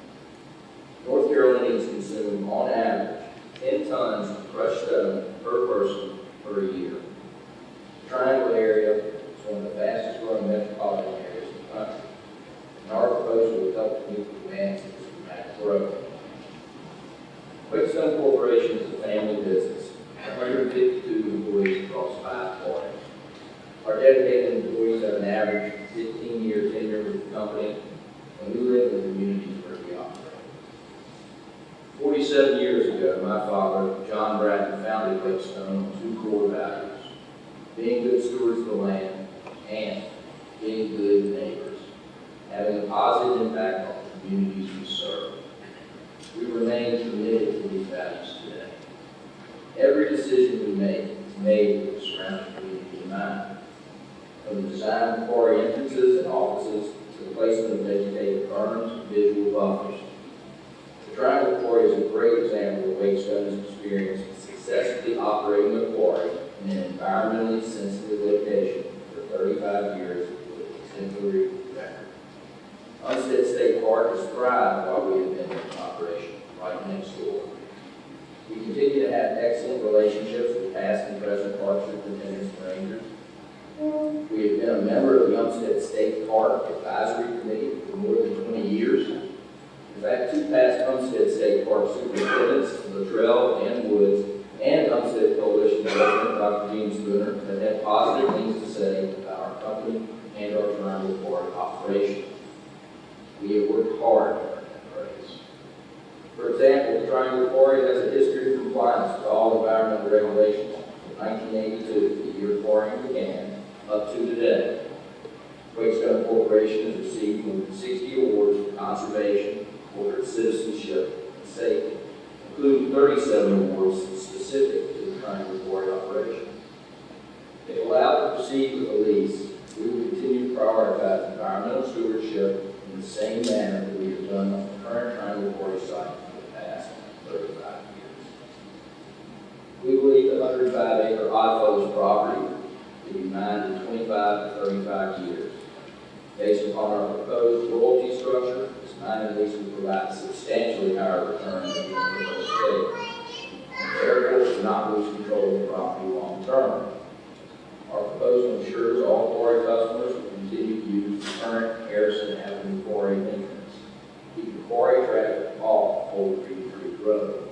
North Carolinians consume, on average, 10 tons of crushed stone per person per year. The Triangle area is one of the fastest growing metropolitan areas in the country, and our proposal will help meet the demands of this dramatic growth. Whetstone Corporation is a family business, 152 employees across 5 parties. Our dedicated employees have an average 15-year tenure with the company, and we live in the communities where we operate. 47 years ago, my father, John Bratton, founded Whetstone on 2 core values: being good stewards of the land and being good neighbors, having a positive impact on the communities we serve. We remain committed to these values today. Every decision we make is made with the surrounding community in mind. From the design of quarry entrances and offices to the placement of vegetated berms and visual buffers. The Triangle Quarry is a great example of Whetstone's experience in successfully operating a quarry in an environmentally sensitive location for 35 years with an exemplary record. Umstead State Park has thrived while we have been in operation right next door. We continue to have excellent relationships with past and present park superintendents and rangers. We have been a member of the Umstead State Park Advisory Committee for more than 20 years. In fact, 2 past Umstead State Park superintendents, Luttrell and Woods, and Umstead Coalition President Dr. Gene Spooner, have had positive things to say about our company and our Triangle Quarry operation. We have worked hard to earn that praise. For example, the Triangle Quarry has a history of compliance with all environmental regulations from 1982, the year quarrying began, up to today. Whetstone Corporation has received more than 60 awards for conservation, corporate citizenship, and safety, including 37 awards specific to the Triangle Quarry operation. If allowed to proceed with a lease, we will continue to prioritize environmental stewardship in the same manner that we have done on the current Triangle Quarry site for the past 35 years. We believe the 105-acre Oddfellows property to be mined in 25 to 35 years. Based upon our proposed royalty structure, this mining lease will provide a substantially higher return than the proposed state. The airport will not lose control of the property long term. Our proposal ensures all quarry customers will continue to use the current Harrison Avenue quarry entrance, keeping quarry traffic off Old Creek Road.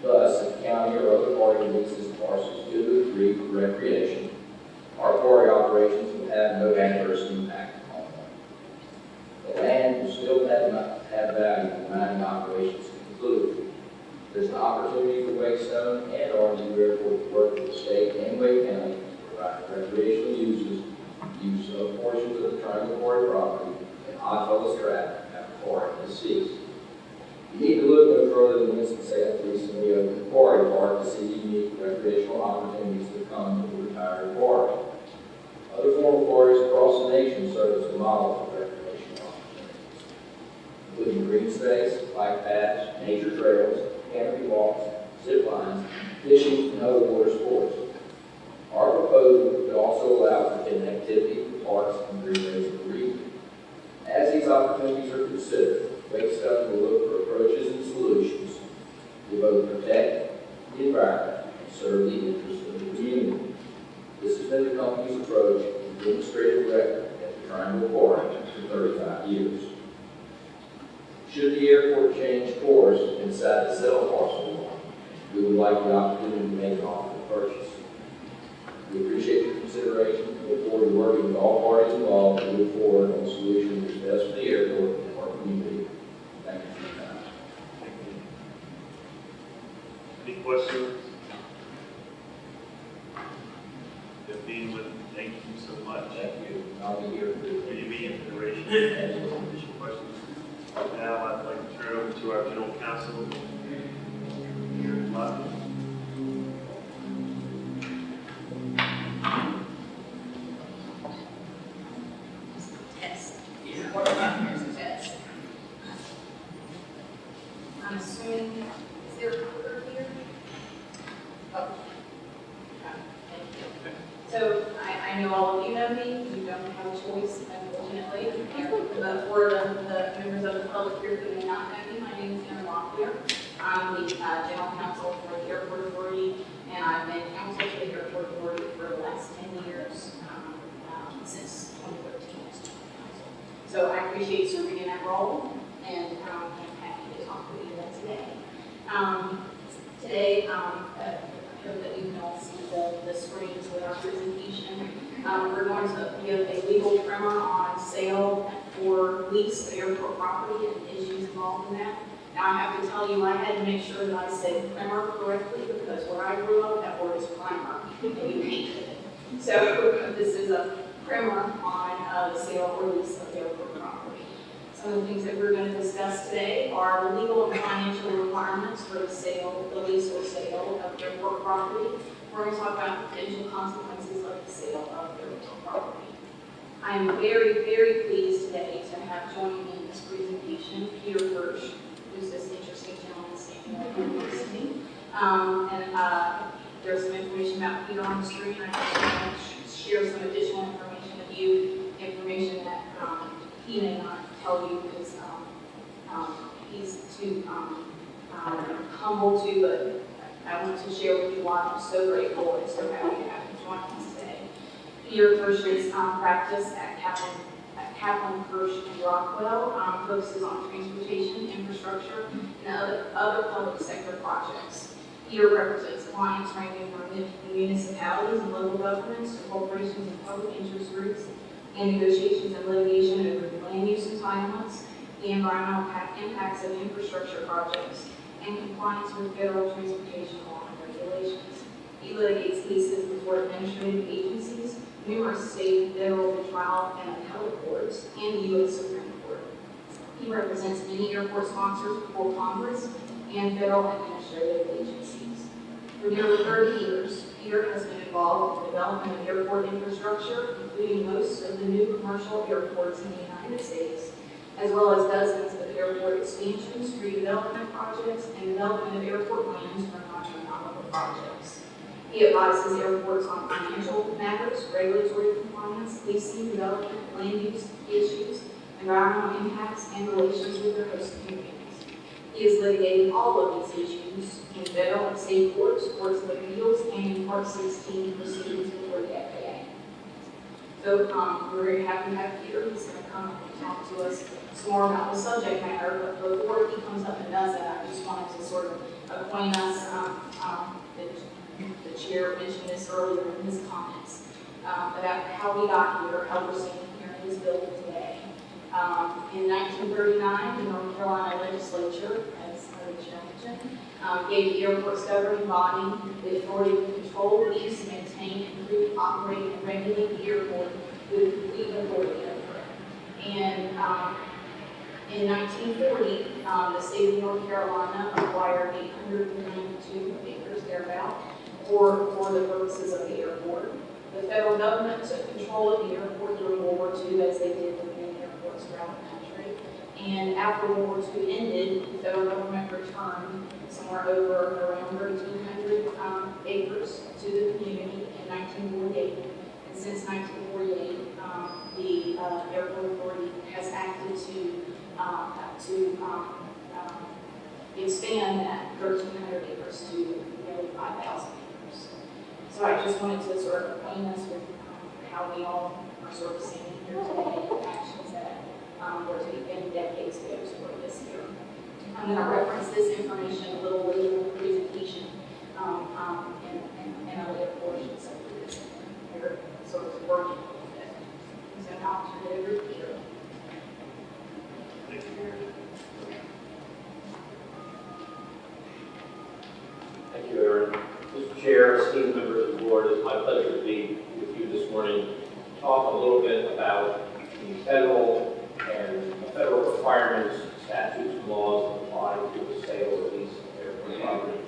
Thus, if the county or other party leases parcels 2 and 3 for recreation, our quarry operations will have no adverse impact on them. The land will still have value when mining operations conclude. There's an opportunity for Whetstone and RDUAA Airport to work with the state and Wake County to provide recreational use of portions of the Triangle Quarry property and Oddfellows Tract after quarry has ceased. You need to look no further than Winston-Salem recently opened Quarry Park to see unique recreational opportunities that come with the retired quarry. Other former quarries across the nation serve as a model for recreational opportunities, including green space, bike paths, nature trails, canopy walks, zip lines, fishing, and other water sports. Our proposal would also allow for connectivity with parks and greenways in the region. As these opportunities are considered, Whetstone will look for approaches and solutions to both protect the environment and serve the interests of the community. This has been the company's approach and demonstrated record at the Triangle Quarry for 35 years. Should the airport change course and decide to sell parcel 1, we would like the opportunity to make an offer of purchase. We appreciate your consideration, look forward to working with all parties involved to move forward on a solution that is best for the airport and our community. Thank you for your time. Any questions? If being with, thank you so much. Thank you. I'll be here for For your meeting consideration. Absolutely. Additional questions? Now I'd like to turn over to our general counsel, here in London. Test. What about here's a test? I'm assuming, is there a recorder here? Oh. Thank you. So I know all of you know me, you don't have a choice, unfortunately. But for the members of the public here who may not know me, my name is Erin Locklear. I'm the general counsel for the Airport Authority, and I've been counsel to the Airport Authority for the last 10 years, since 2013. So I appreciate serving in that role, and I'm happy to talk with you today. Today, I hope that you can all see the screens with our presentation. We're going to give a legal primer on sale or lease of airport property and issues involved in that. Now, I have to tell you, I had to make sure that I said primer correctly, because where I grew up, that word is primer, and you hated it. So this is a primer on the sale or lease of airport property. Some of the things that we're going to discuss today are the legal and financial requirements for the sale, the lease or sale of airport property. We're going to talk about potential consequences of the sale of airport property. I am very, very pleased today to have joining me in this presentation Peter Hirsch, who's this interesting gentleman standing right next to me. There's some information about Peter on the screen. I just want to share some additional information with you, information that he may not tell you because he's too humble to, but I want to share with you why I'm so grateful and so happy to have him join us today. Peter Hirsch's practice at Kaplan Hirsch and Rockwell focuses on transportation, infrastructure, and other public sector projects. Peter represents clients ranging from municipalities and local governments to corporations and public interest groups in negotiations and litigation over land use entitlements, the environmental impacts of infrastructure projects, and compliance with federal transportation law and regulations. He litigates cases before administrative agencies, numerous state, federal, trial, and appellate courts, and the U.S. Supreme Court. He represents many airport sponsors before Congress and federal administrative agencies. For nearly 30 years, Peter has been involved in the development of airport infrastructure, including most of the new commercial airports in the United States, as well as dozens of airport expansions, redevelopment projects, and development of airport plans for non-economical projects. He advises airports on financial matters, regulatory compliance, leasing, development, land use issues, environmental impacts, and relations with their host communities. He has litigated all of these issues in federal and state courts, courts of appeals, and in Part 16 proceedings before the FAA. So we're very happy to have Peter. He's going to come and talk to us some more about the subject matter. But before he comes up and does that, I just wanted to sort of acquaint us. The chair mentioned this earlier in his comments about how we got here, how we're standing here in this building today. In 1939, the North Carolina legislature, as the chair mentioned, gave the airport's governing body the authority to control, lease, maintain, improve, operate, and regulate the airport with complete authority over it. And in 1940, the state of North Carolina acquired 892 acres thereabout for the purposes of the airport. The federal government took control of the airport during World War II, as they did with many airports around the country. And after World War II ended, the federal government returned somewhere over around 1,300 acres to the community in 1948. And since 1948, the Airport Authority has acted to expand that 1,300 acres to nearly 5,000 acres. So I just wanted to sort of acquaint us with how we all are sort of standing here today, and actions that were taken decades ago to bring this here. I'm going to reference this information a little later in the presentation in other portions of this. We're sort of working with it. So now I'll turn it over to Peter. Thank you. Thank you, Aaron. Mr. Chair, esteemed members of the board, it's my pleasure to be with you this morning to talk a little bit about the federal requirements statutes and laws that apply to the sale or lease of airport property.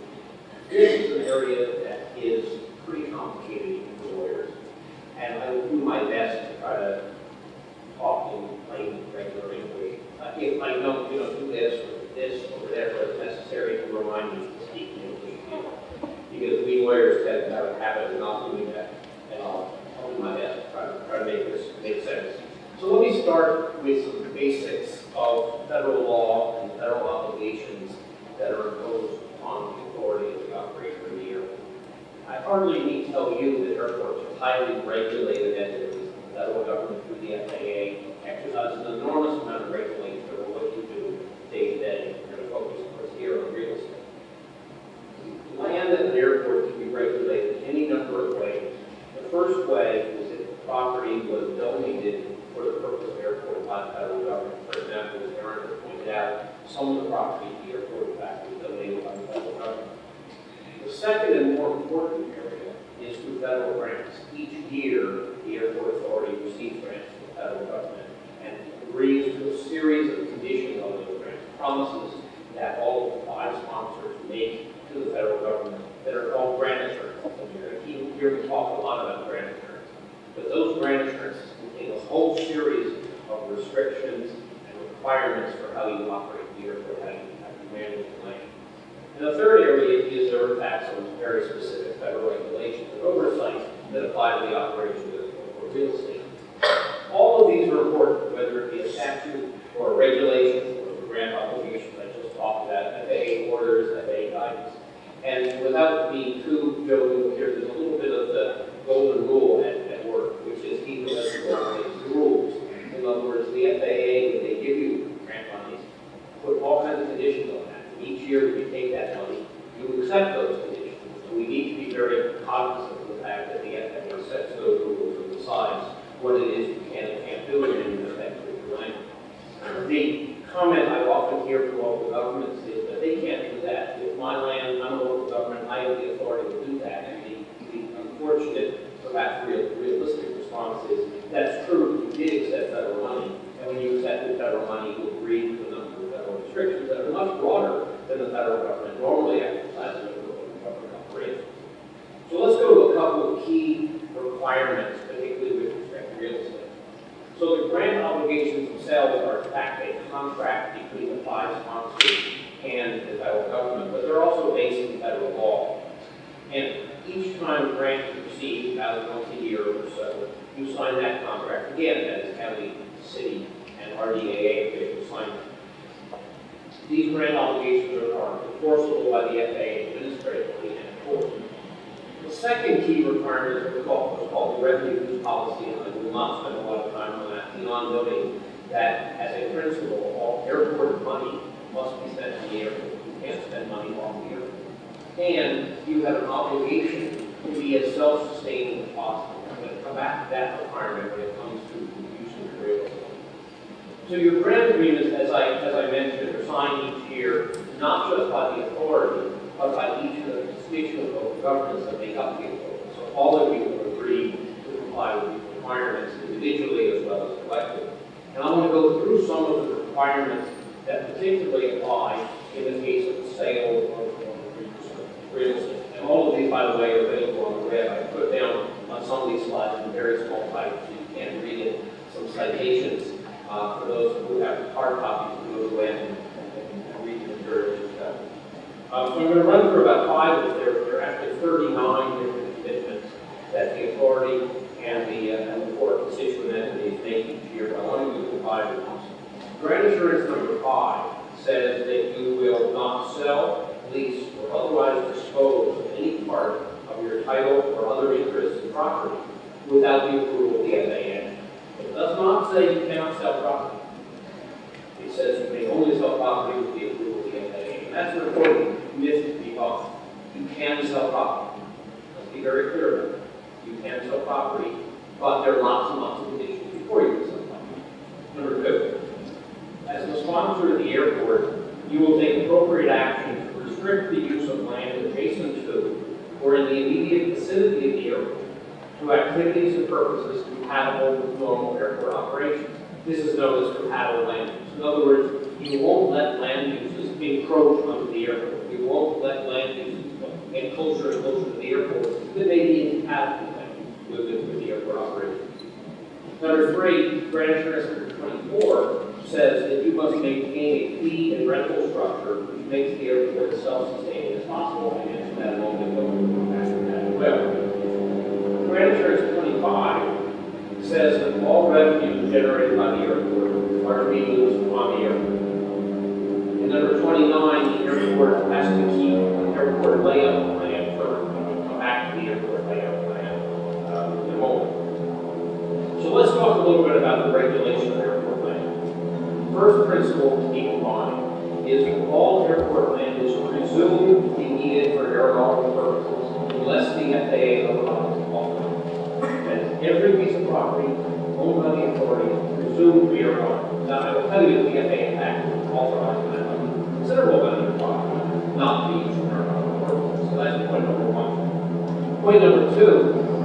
This is an area that is pretty complicated for lawyers, and I will do my best to try to talk in plain, regular English. If I don't, do this or whatever is necessary to remind me to speak in English, because we lawyers tend to have a habit of not doing that, and I'll do my best to try to make this make sense. So let me start with some basics of federal law and federal obligations that are imposed on the authority of the operator of the airport. I hardly need to tell you that airports are highly regulated entities. The federal government through the FAA exercises an enormous amount of regulation over what you do day to day. We're going to focus, of course, here on real estate. Land at an airport can be regulated in any number of ways. The first way is if the property was donated for the purpose of airport by the federal government. For example, as Aaron has pointed out, some of the property at the airport, in fact, was donated by the federal government. The second and more important area is through federal grants. Each year, the airport authority receives grants from the federal government and agrees to a series of conditions on those grants, promises that all of the 5 sponsors make to the federal government that are called grant assurances. And you're going to hear me talk a lot about grant assurances. But those grant assurances contain a whole series of restrictions and requirements for how you operate the airport, how you manage the land. And the third area is there are, in fact, some very specific federal regulations and oversight that apply to the operation of airport real estate. All of these are important, whether it be a statute or a regulation or the grant obligations I just talked about, FAA orders, FAA guidance. And without being too jovial here, there's a little bit of the golden rule at work, which is he who has the law makes the rules. In other words, the FAA, when they give you grant monies, put all kinds of conditions on that. Each year, when you take that money, you accept those conditions. And we need to be very cognizant of the fact that the FAA sets those rules and decides what it is you can and can't do in any effect with your land. The comment I often hear from local governments is that they can't do that. With my land, I'm a local government, I have the authority to do that. And the unfortunate, perhaps realistic response is, that's true, you did accept federal money. And when you accepted federal money, you agreed to a number of federal restrictions that are much broader than the federal government normally exercises over local government operations. So let's go to a couple of key requirements, particularly with respect to real estate. So the grant obligations themselves are in fact a contract between the 5 sponsors and the federal government, but they're also based in federal law. And each time a grant is received, about once a year or so, you sign that contract again, that is county, city, and RDUAA officials sign it. These grant obligations are enforceable by the FAA administratively and enforceable. The second key requirement is what's called the revenue use policy, and I will not spend a lot of time on that, beyond noting that as a principle, all airport money must be spent in the airport. You can't spend money off the airport. And you have an obligation to be as self-sustaining as possible. I'm going to come back to that requirement when it comes to the use of real estate. So your grant agreements, as I mentioned, are signed each year, not just by the authority, but by each of the constituent local governments that make up the authority. So all of you have agreed to comply with these requirements individually as well as collectively. And I want to go through some of the requirements that particularly apply in the case of the sale of real estate. And all of these, by the way, are available on the web. I put down on some of these slides in very small type so you can't read it. Some citations for those who have hard copies to go to the web and read the materials yourself. So I'm going to run through about 5 of them. There are actually 39 different commitments that the authority and the 4 constituent entities make each year. But I want to do 5 of them. Grant assurance number 5 says that you will not sell, lease, or otherwise dispose of any part of your title or other interests in property without the approval of the FAA. It does not say you cannot sell property. It says you may only sell property with the approval of the FAA. And that's an important myth to be off. You can sell property. Let's be very clear about it. You can sell property, but there are lots and lots of conditions before you can sell property. Number 2, as the sponsor of the airport, you will take appropriate action to restrict the use of land adjacent to or in the immediate vicinity of the airport to activities and purposes compatible with normal airport operations. This is known as compatible land use. In other words, you won't let land uses encroach onto the airport. You won't let land uses get closer and closer to the airport that may be incompatible with the airport operation. Number 3, Grant Insurance 24 says that you must maintain a fee and rental structure which makes the airport as self-sustaining as possible. I mentioned that a moment ago, and we'll come back to that as well. Grant Insurance 25 says that all revenue generated by the airport are to be used on the airport. And number 29, the airport has to keep an airport layout plan for come back to the airport layout plan in a moment. So let's talk a little bit about the regulation of airport land. First principle to keep in mind is that all airport land is presumed to be needed for aeronautical purposes unless the FAA otherwise authorizes. And every piece of property owned by the authority is presumed to be aeronautical. Now, I will tell you that the FAA Act authorizes that considerable amount of property not to be used for aeronautical purposes. So that's point number 1. Point number 2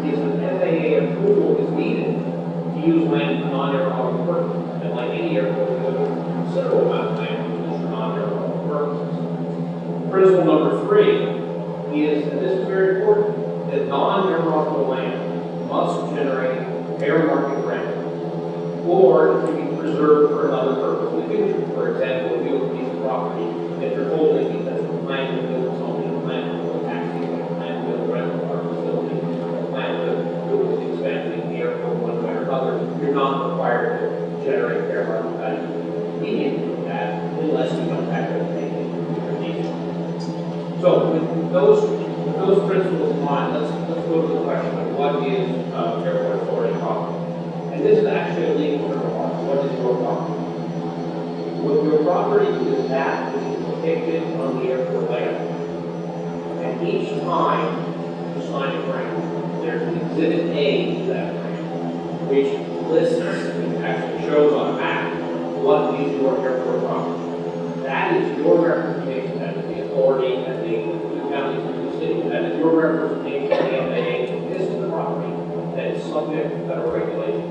is that FAA approval is needed to use land for non-aeronautical purposes. And like any airport, there's a considerable amount of land used for non-aeronautical purposes. Principle number 3 is, and this is very important, that non-aeronautical land must generate fair market rent, or it can be preserved for another purpose in the future. For example, if you have a piece of property that you're holding because you plan to build something, you plan to build a taxi, you plan to build a rental car facility, you plan to build expanding the airport one way or another, you're not required to generate fair market value immediately from that unless you don't have to make it your needs. So with those principles in mind, let's go to the question of what is airport authority property. And this is actually a legal term. What is your property? Well, your property is that which is depicted on the airport layout. And each time you sign a grant, there's an exhibit A to that grant, which lists, which actually shows on a map, what is your airport property. That is your representation as the authority, as the counties in the city. That is your representation to the FAA. This is the property that is subject to federal regulation.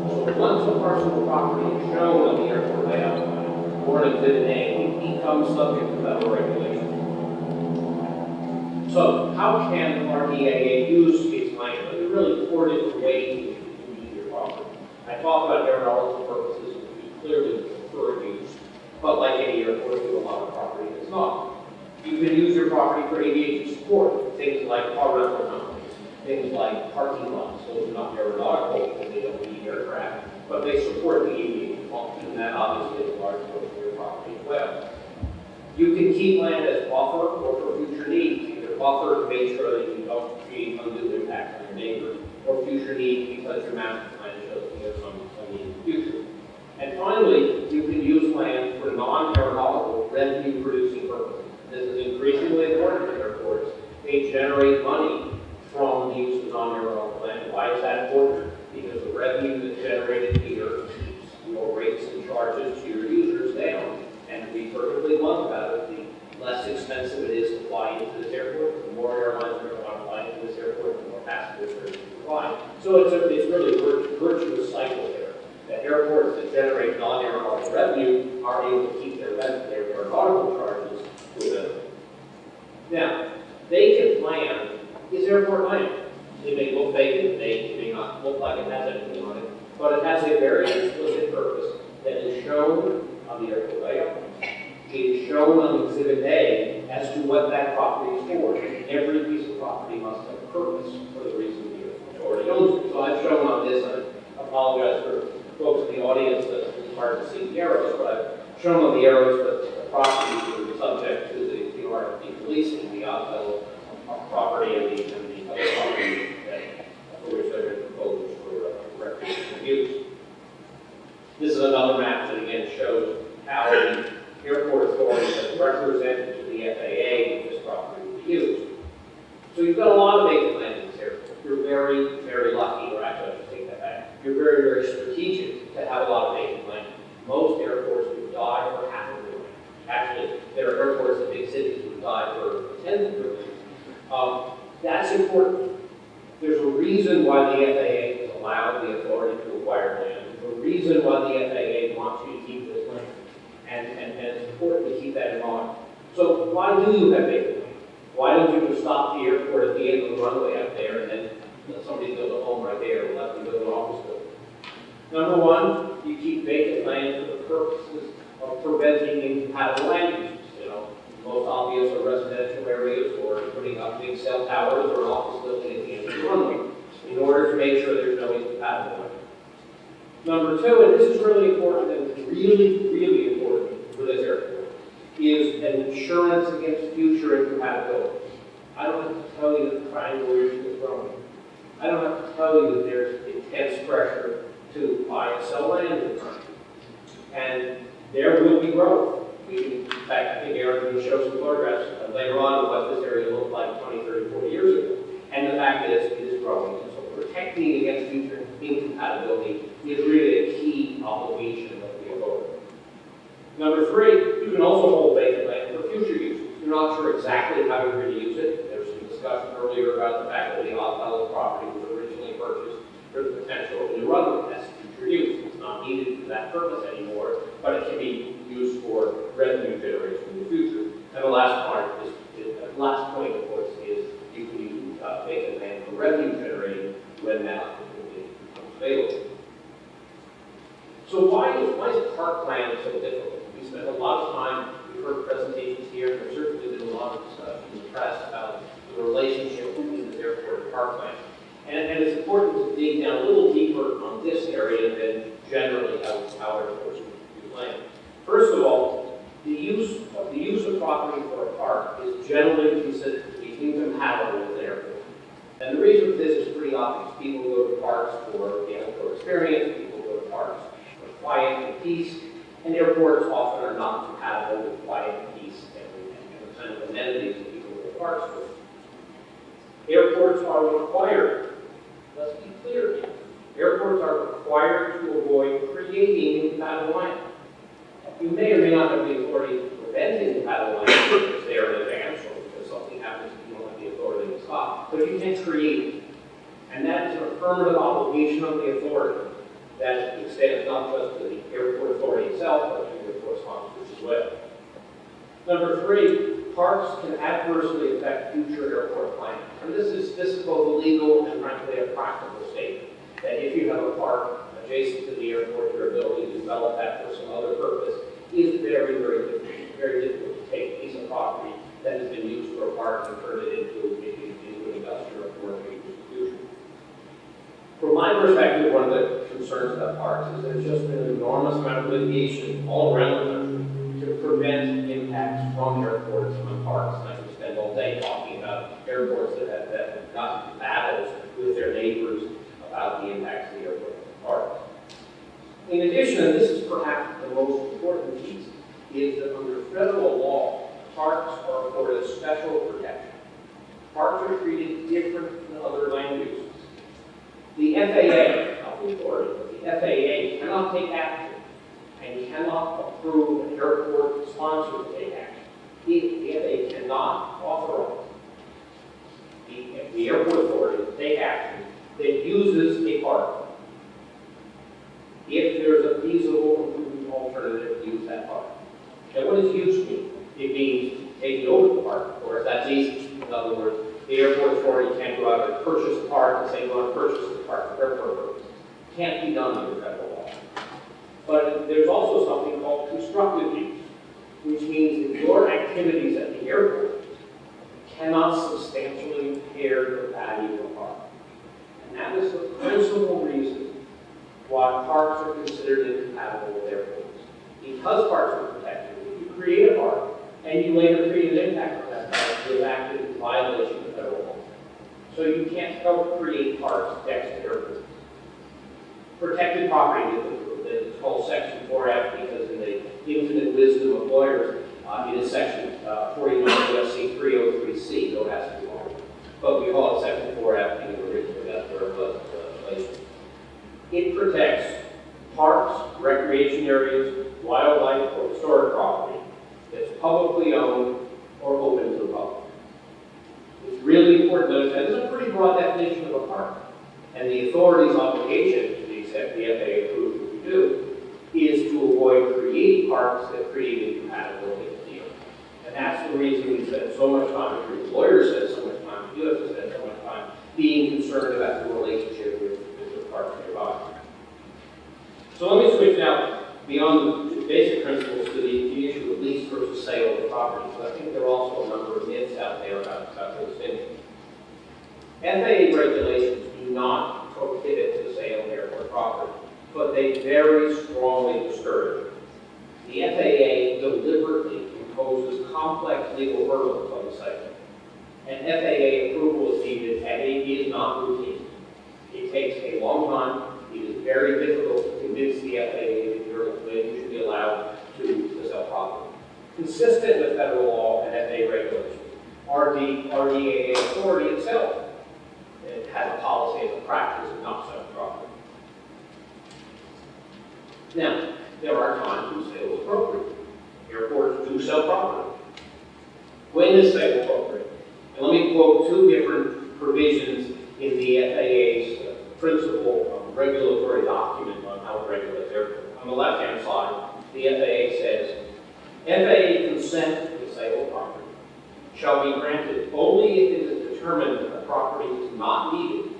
So once a parcel of property is shown on the airport layout plan or an exhibit A, it becomes subject to federal regulation. So how can RDUAA use its land? There are really 4 different ways to use your property. I talk about aeronautical purposes, which is clearly the preferred use. But like any airport, you have a lot of property that's not. You can use your property for aviation support, things like car rental companies, things like parking lots. Those are not aeronautical because they don't need aircraft, but they support the aviation function, and that obviously is a large portion of your property as well. You can keep land as buffer or for future needs, either buffer to make sure that you don't create undue impact on your neighbors, or future needs because your master plan shows that there's some need in the future. And finally, you can use land for non-aeronautical revenue-producing purposes. This is increasingly important to airports. They generate money from the use of non-aeronautical land. Why is that important? Because the revenue that's generated here keeps your rates and charges to your users down. And to be perfectly blunt about it, the less expensive it is to fly into this airport, the more airlines are going to want to fly into this airport, the more passengers are going to fly. So it's really a virtuous cycle there. That airports that generate non-aeronautical revenue are able to keep their aeronautical charges within. Now, vacant land is airport land. It may look vacant, it may not look like it has anything on it, but it has a very explicit purpose that is shown on the airport layout. It is shown on Exhibit A as to what that property is for. Every piece of property must have a purpose for the reason the authority owns it. So I've shown on this, I apologize for folks in the audience that it's hard to see the arrows, but I've shown on the arrows that the properties are subject to the RFP leasing, the Oslo property and the other property for which there are proposals for recreational use. This is another map that again shows how the airport authority has represented to the FAA this property will be used. So you've got a lot of vacant land in this airport. You're very, very lucky, or actually I should take that back. You're very, very strategic to have a lot of vacant land. Most airports would die for half of their land. Actually, there are airports in big cities that would die for 10th of their land. That's important. There's a reason why the FAA has allowed the authority to acquire land. There's a reason why the FAA wants you to keep this land. And keep that in mind. So why do you have vacant land? Why don't you just stop the airport at the end of the runway up there and then somebody build a home right there and let them build an office building? Number one, you keep vacant land for the purposes of preventing incompatible land uses. You know, most obvious are residential areas or putting up big cell towers or an office building at the end of the runway in order to make sure there's no incompatible land. Number two, and this is really important and really important for this airport, is an insurance against future incompatibility. I don't have to tell you that the triangle region is growing. I don't have to tell you that there's intense pressure to buy and sell land in the country. And there will be growth. In fact, I think Aaron will show some photographs later on of what this area looked like 20, 30, 40 years ago. And the fact is, it is growing. And so protecting against future incompatibility is really a key obligation of the authority. Number three, you can also hold vacant land for future use. You're not sure exactly how you're going to use it. There was some discussion earlier about the fact that the Oddfellows property was originally purchased for the potential of a new runway. That's future use. It's not needed for that purpose anymore, but it can be used for revenue generation in the future. And the last point, of course, is you can use vacant land for revenue generating when that opportunity becomes available. So why is park planning so difficult? We spent a lot of time, we've heard presentations here, and there's certainly been a lot of discussion in the press about the relationship between the airport and park planning. And it's important to dig down a little deeper on this area than generally how airports use land. First of all, the use of property for a park is generally considered to be incompatible with an airport. And the reason for this is pretty obvious. People go to parks for the outdoor experience, people go to parks for quiet and peace, and airports often are not compatible with quiet and peace and the kind of amenities that people go to parks for. Airports are required, let's be clear, airports are required to avoid creating incompatible land. You may or may not have the authority to prevent incompatible land if it's there in advance or because something happens you don't have the authority to stop, but you can create it. And that is an affirmative obligation of the authority that extends not just to the airport authority itself, but to airport sponsors as well. Number three, parks can adversely affect future airport planning. And this is both a legal and frankly a practical statement. That if you have a park adjacent to the airport, your ability to develop that for some other purpose is very, very difficult. It's very difficult to take a piece of property that has been used for a park and turn it into an industrial or commercial use in the future. From my perspective, one of the concerns about parks is there's just been an enormous amount of litigation all around the country to prevent impacts from airports on parks. And I could spend all day talking about airports that have gotten into battles with their neighbors about the impacts of the airport on parks. In addition, and this is perhaps the most important piece, is that under federal law, parks are afforded special protection. Parks are treated different than other land uses. The FAA, not the authority, but the FAA cannot take action and cannot approve an airport sponsor to take action. The FAA cannot authorize the airport authority to take action that uses a park if there's a feasible and proven alternative to use that park. Now, what does use mean? It means taking over the park, or if that's easy. In other words, the airport authority can't go out and purchase the park and say, go out and purchase the park for airport purposes. Can't be done under federal law. But there's also something called constructive use, which means that your activities at the airport cannot substantially impair the value of the park. And that is the principal reason why parks are considered incompatible with airports. Because parks are protected, if you create a park and you later create an impact on that park, you have acted in violation of federal law. So you can't help create parks next to airports. Protected property is called Section 4F because in the infinite wisdom of lawyers, it is Section 49 U.S.C. 303C, don't ask me why. But we call it Section 4F because originally that's where it was legislation. It protects parks, recreation areas, wildlife, or historic property that's publicly owned or open to the public. It's really important to understand this is a pretty broad definition of a park. And the authority's obligation, to the extent the FAA approves what we do, is to avoid creating parks that create incompatibility with the airport. And that's the reason we spend so much time, the lawyers spend so much time, you have to spend so much time being concerned about the relationship with the partner nearby. So let me switch now beyond the basic principles to the issue of lease versus sale of the property. So I think there are also a number of myths out there about the distinction. FAA regulations do not prohibit the sale of airport property, but they very strongly discourage it. The FAA deliberately imposes complex legal hurdles on the site. And FAA approval is needed, and it is not routine. It takes a long time. It is very difficult to convince the FAA that you should be allowed to sell property. Consistent with federal law and FAA regulations, RDUAA authority itself it has a policy as a practice of not selling property. Now, there are times when sale is appropriate. Airports do sell property. When is sale appropriate? And let me quote two different provisions in the FAA's principal regulatory document on how to regulate airports. On the left-hand side, the FAA says, FAA consent to the sale of property shall be granted only if it is determined that the property is not needed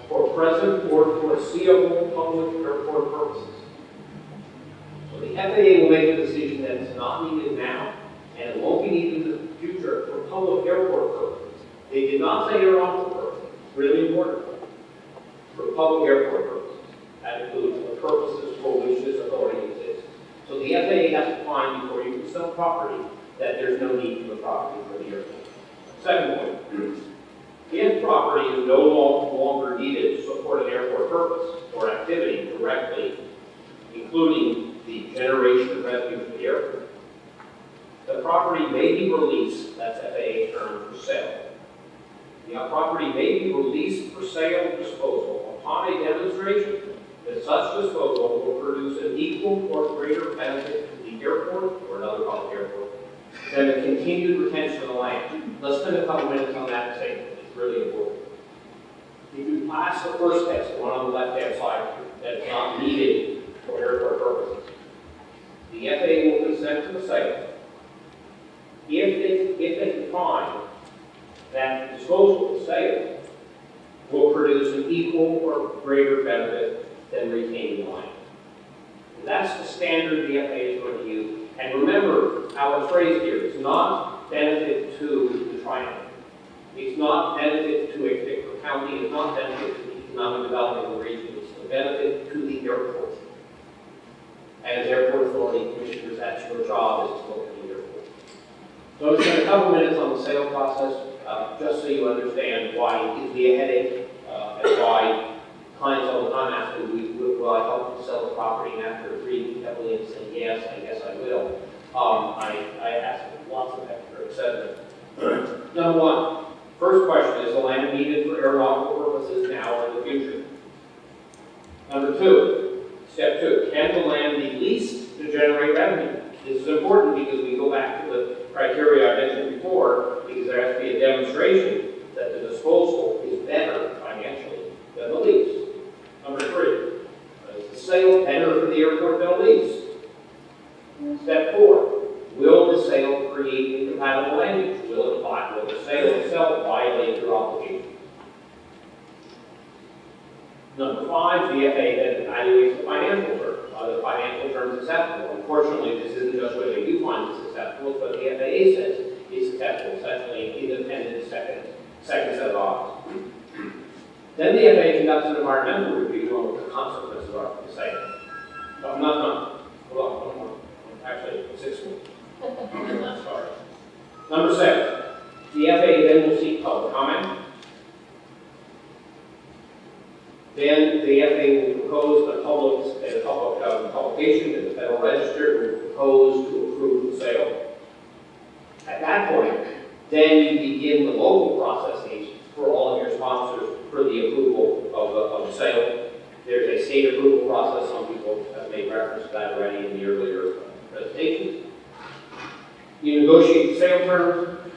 for present or foreseeable public airport purposes. So the FAA will make a decision that it's not needed now, and it won't be needed in the future for public airport purposes. They did not say aeronautical purposes. Really important. For public airport purposes. That includes the purposes for which this authority exists. So the FAA has to find before you can sell property that there's no need for the property for the airport. Second point, if property is no longer needed to support an airport purpose or activity directly, including the generation of revenue for the airport, the property may be released, that's FAA term for sale. The property may be released for sale or disposal upon a demonstration that such disposal will produce an equal or greater benefit to the airport or another public airport than the continued retention of the land. Let's spend a couple minutes on that statement. It's really important. If you pass the first test, the one on the left-hand side, that's not needed for airport purposes, the FAA will consent to the sale if they can find that disposal, the sale, will produce an equal or greater benefit than retaining the land. And that's the standard the FAA is going to use. And remember how it's phrased here. It's not benefit to the triangle. It's not benefit to a particular county. It's not benefit to the economic development of the region. It's the benefit to the airport. As airport authority commissioners, that's your job is to look at the airport. So I'm going to spend a couple minutes on the sale process, just so you understand why it can be a headache, and why clients all the time ask me, will I help you sell the property? And after reading heavily and saying, yes, I guess I will, I ask lots of extra, etc. Number one, first question, is the land needed for aeronautical purposes now or in the future? Number two, step two, can the land be leased to generate revenue? This is important because we go back to the criteria I mentioned before, because there has to be a demonstration that the disposal is better financially than the lease. Number three, is the sale better for the airport than a lease? Step four, will the sale create incompatible language? Will the sale itself violate your obligation? Number five, the FAA then evaluates the financial terms. Are the financial terms acceptable? Unfortunately, this isn't just whether you find this acceptable, but the FAA says it's acceptable, essentially an independent second set of odds. Then the FAA conducts an environmental review on what the consequences are for the site. No, I'm not done. Hold on, one more. Actually, 6 more. Sorry. Number 7, the FAA then will seek public comment. Then the FAA will propose a publication in the Federal Register will propose to approve the sale. At that point, then you begin the local processes for all of your sponsors for the approval of the sale. There's a state approval process. Some people have made reference to that already in the earlier presentations. You negotiate the sale terms,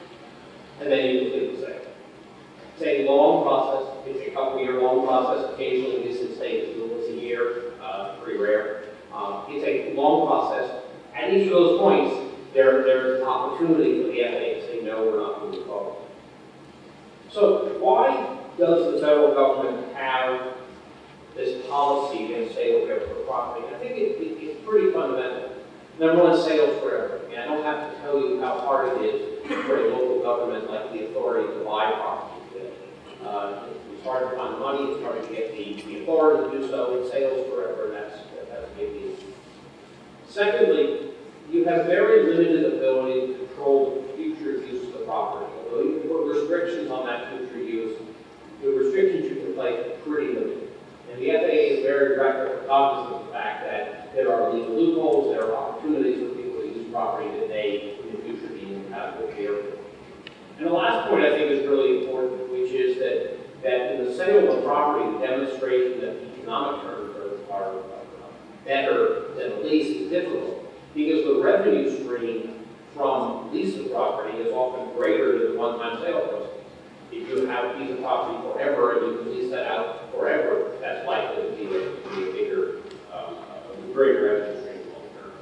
and then you complete the sale. It's a long process. It's a couple-year-long process. Occasionally, this is stated once a year. Pretty rare. It's a long process. At each of those points, there opportunity for the FAA to say, no, we're not moving forward. So why does the federal government have this policy against sale of airport property? I think it's pretty fundamental. Number one, sales forever. And I don't have to tell you how hard it is for a local government like the authority to buy property today. It's hard to find money, it's hard to get the authority to do so. It sales forever, and that's a big deal. Secondly, you have very limited ability to control the future use of the property. Although you can put restrictions on that future use, the restrictions you can place are pretty limited. And the FAA is very cognizant of the fact that there are legal loopholes, there are opportunities for people to use property that they, in the future, be incompatible with the airport. And the last point I think is really important, which is that in the sale of property, the demonstration that the economic terms are better than the lease is difficult, because the revenue stream from lease of property is often greater than the one-time sale proceeds. If you have a piece of property forever and you can lease that out forever, that's likely to be a bigger, greater revenue stream long term.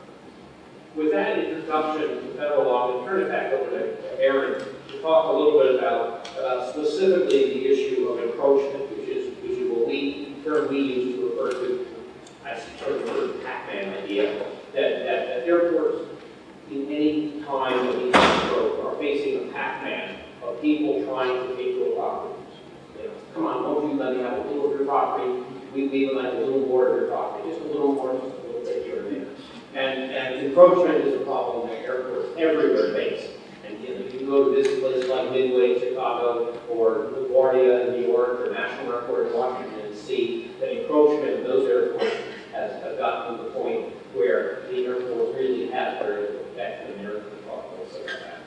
With that introduction to federal law, I'm going to turn it back over to Aaron to talk a little bit about specifically the issue of encroachment, which is what term we use to refer to, I sort of the Pac-Man idea, that airports in any time of these growth are facing a Pac-Man of people trying to take your property. You know, come on, won't you let me have a little of your property? We even like a little more of your property, just a little more, just a little bit here and there. And encroachment is a problem that airports everywhere face. And you know, you go to this place like Midway, Chicago, or LaGuardia in New York, or National Airport in Washington, and see that encroachment in those airports has gotten to the point where the airport really has very little effect in their protocols like that.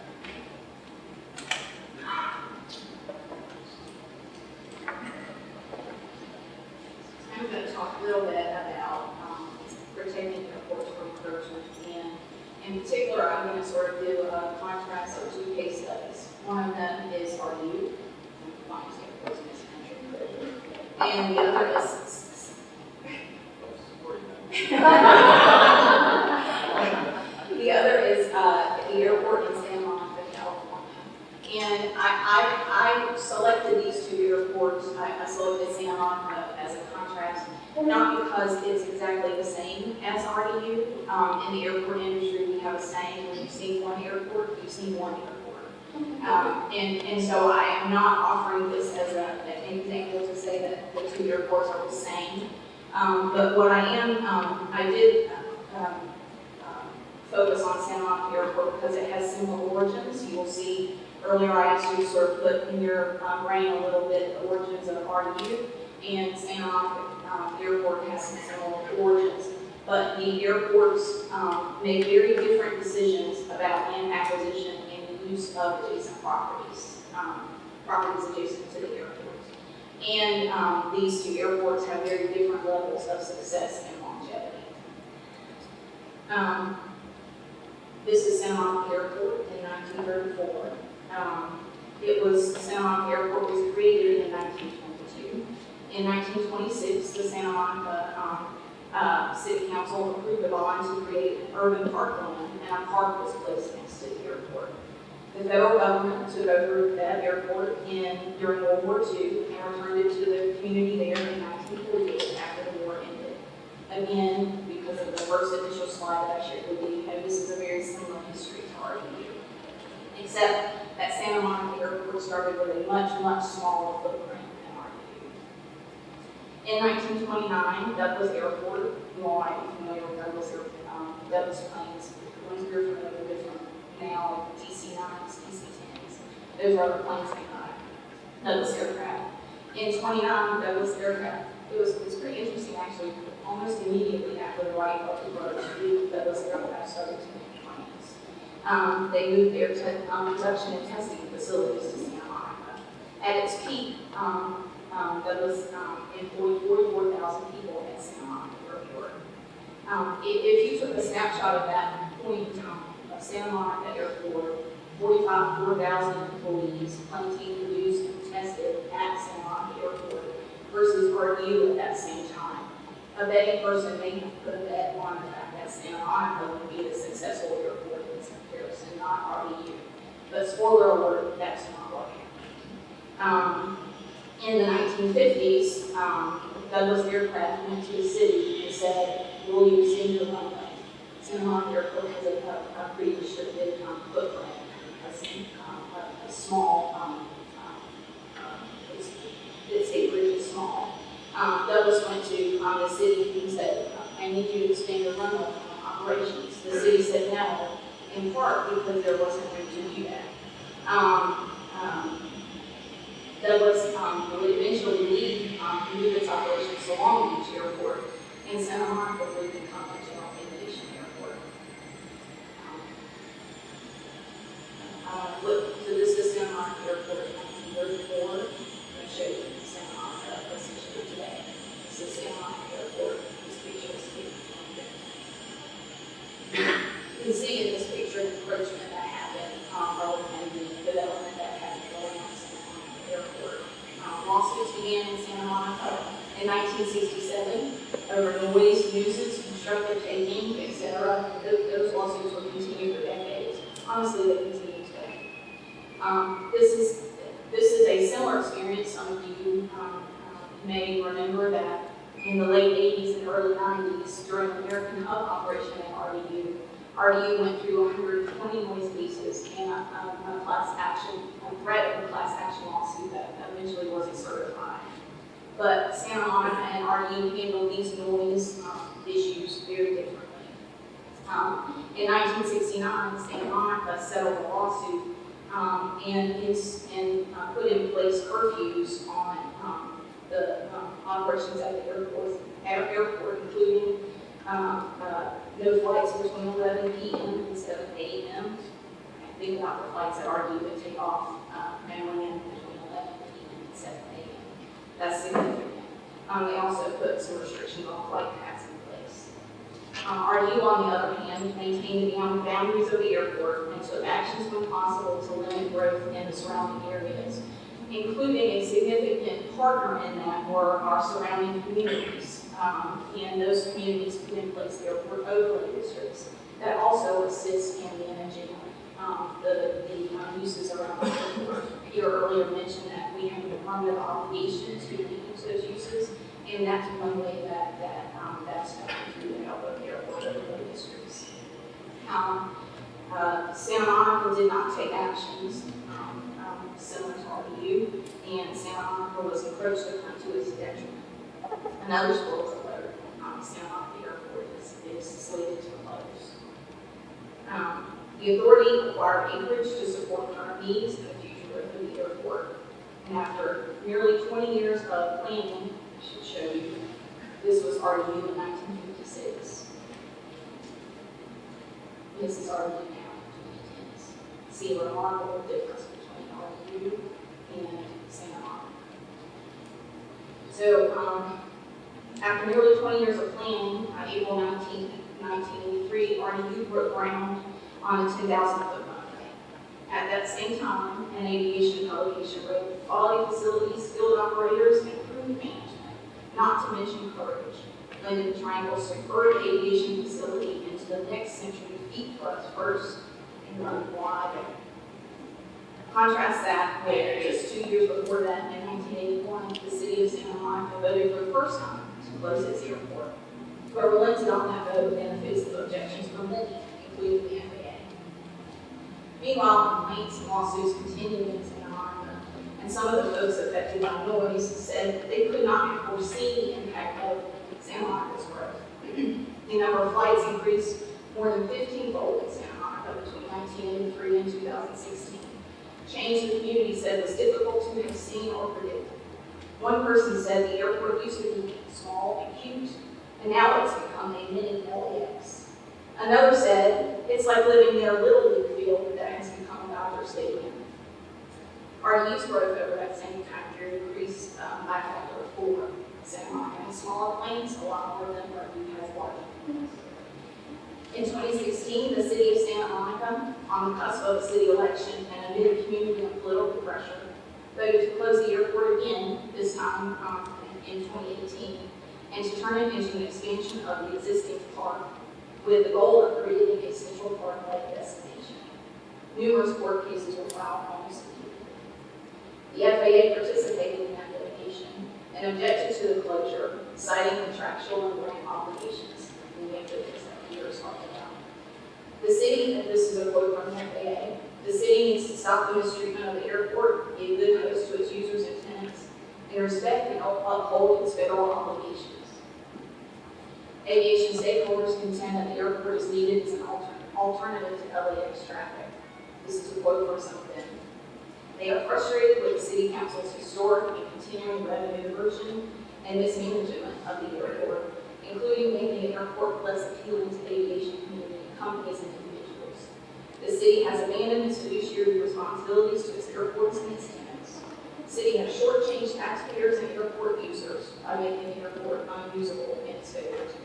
I'm going to talk a little bit about protecting airports from encroachment, and in particular, I'm going to sort of do a contrast of two case studies. One of them is RDU, airports in this country, and the other is the other is the airport in Santa Monica, California. And I selected these two airports. I selected Santa Monica as a contrast, not because it's exactly the same as RDU. In the airport industry, we have a saying, when you've seen one airport, you've seen one airport. And so I am not offering this as an example to say that the two airports are the same. But what I am, I did focus on Santa Monica Airport because it has similar origins. You will see earlier I asked you to sort of put in your brain a little bit the origins of RDU, and Santa Monica Airport has some similar origins. But the airports made very different decisions about land acquisition and the use of adjacent properties, properties adjacent to the airport. And these two airports have very different levels of success and longevity. This is Santa Monica Airport in 1934. Santa Monica Airport was created in 1922. In 1926, the Santa Monica City Council approved a bond to create an urban parkland, and a park was placed next to the airport. The federal government took over that airport during World War II and returned it to the community there in 1948 after the war ended. Again, because of the first initial slide that I shared with you, this is a very similar history to RDU. Except that Santa Monica Airport started with a much, much smaller footprint than RDU. In 1929, Douglas Airport, you all might be familiar with Douglas Airport, Douglas planes, the ones you're familiar with now, like DC-9s, DC-10s. Those are the planes behind Douglas Aircraft. In 29, Douglas Aircraft, it was pretty interesting actually, almost immediately after the Wright brothers moved Douglas Aircraft started to make planes. They moved their production and testing facilities to Santa Monica. At its peak, Douglas employed 44,000 people at Santa Monica Airport. If you took a snapshot of that point in time, Santa Monica Airport, 4,000 employees, planes being produced and tested at Santa Monica Airport versus RDU at that same time. A betting person may have put a bet on the fact that Santa Monica would be the successful airport in comparison, not RDU. But spoiler alert, that's not what happened. In the 1950s, Douglas Aircraft went to the city and said, will you extend your runway? Santa Monica Airport has a pretty restricted footprint, a small, its acreage is small. Douglas went to the city and said, I need you to expand your runway operations. The city said no, in part because there wasn't room to do that. Douglas would eventually move its operations to Long Beach Airport, and Santa Monica would become a general aviation airport. So this is Santa Monica Airport in 1934. I'm going to show you Santa Monica position today. This is Santa Monica Airport. This picture is here. You can see in this picture the encroachment that happened, and the development that happened around Santa Monica Airport. Lawsuits began in Santa Monica in 1967 over noise, nuisance, constructive taking, etc. Those lawsuits will continue for decades. Honestly, they continue today. This is a similar experience. Some of you may remember that in the late 80s and early 90s, during the American Hub operation at RDU went through 120 noise leases and a class action, a threat of a class action lawsuit that eventually wasn't certified. But Santa Monica and RDU handled these noise issues very differently. In 1969, Santa Monica settled a lawsuit and put in place curfews on the operations at the airport, including no flights between 11 p.m. and 7 a.m. Think about the flights at RDU that take off and land between 11 p.m. and 7 a.m. That's significant. They also put some restrictions on flight paths in place. RDU, on the other hand, maintained the boundaries of the airport and took actions when possible to limit growth in the surrounding areas, including a significant partner in that were our surrounding communities. And those communities put in place airport overlay districts that also assist in managing the uses around the airport. Peter earlier mentioned that we have an affirmative obligation to manage those uses, and that's one way that's done through the help of airport overlay districts. Santa Monica did not take actions similar to RDU, and Santa Monica was encroached upon to its detriment. Another spoiler alert, Santa Monica Airport is slated to close. The authority acquired acreage to support current needs and the future growth of the airport. And after nearly 20 years of planning, I should show you, this was RDU in 1956. This is RDU now in 2010s. See a remarkable difference between RDU and Santa Monica. So, after nearly 20 years of planning, April 19, 1983, RDU broke ground on a 10,000-foot runway. At that same time, an aviation publication wrote, quality facilities, skilled operators, and crew management, not to mention courage. Linden Triangle's superb aviation facility into the next century feet first and run wide. Contrast that with just 2 years before that, in 1981, the city of Santa Monica voted for the first time to close its airport. But relented on that vote in the face of objections from many, including the FAA. Meanwhile, complaints and lawsuits continued in Santa Monica, and some of the folks affected by noise said that they could not have foreseen the impact of Santa Monica's growth. The number of flights increased more than 15-fold in Santa Monica between 1983 and 2016. Change the community said was difficult to have seen or predicted. One person said the airport used to be small and cute, and now it's become a mini LAX. Another said it's like living near a Little League field that has become a Dodger Stadium. RDU's growth over that same time period increased by a factor of 4. Santa Monica has smaller planes, a lot more than RDU has larger planes. In 2016, the city of Santa Monica, on the cusp of a city election and amid community and political pressure, voted to close the airport again, this time in 2018, and to turn it into an expansion of the existing park with the goal of creating a central park-like destination. Numerous court cases were filed on this. The FAA participated in that litigation and objected to the closure, citing contractual and grant obligations. And we have to fix that Peter's talking about. The city, and this is a quote from the FAA, the city needs to stop the mistreatment of the airport, be a good host to its users and tenants, and respect and uphold its federal obligations. Aviation stakeholders contend that the airport is needed as an alternative to LAX traffic. This is a quote from some of them. They are frustrated with the city council's historic and continuing revenue diversion and mismanagement of the airport, including making the airport less appealing to the aviation community, companies, and individuals. The city has abandoned its fiduciary responsibilities to its airports and its tenants. The city has shortchanged taxpayers and airport users by making the airport unusable in its failure to manage.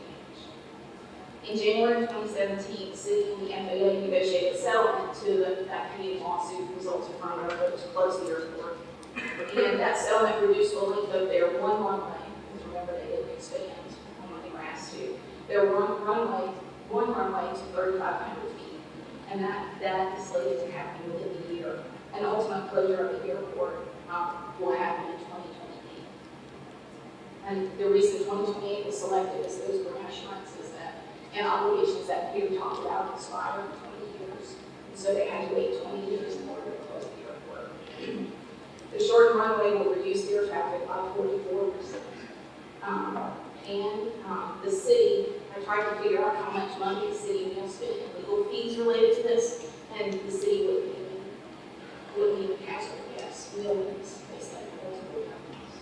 In January 2017, the city and the FAA negotiated a settlement to that pending lawsuit resulting from our vote to close the airport. And that settlement reduced the length of their one runway, because remember they didn't expand when they were asked to. Their one runway to 3,500 feet. And that is slated to happen within the year. An ultimate closure of the airport will happen in 2028. And the reason 2028 was selected is those were assurances that and obligations that Peter talked about expire in 20 years. And so they had to wait 20 years in order to close the airport. The shortened runway will reduce air traffic by 44%. The city, I tried to figure out how much money the city will spend in legal fees related to this, and the city wouldn't even hazard a guess. Millions, they said, multiple companies.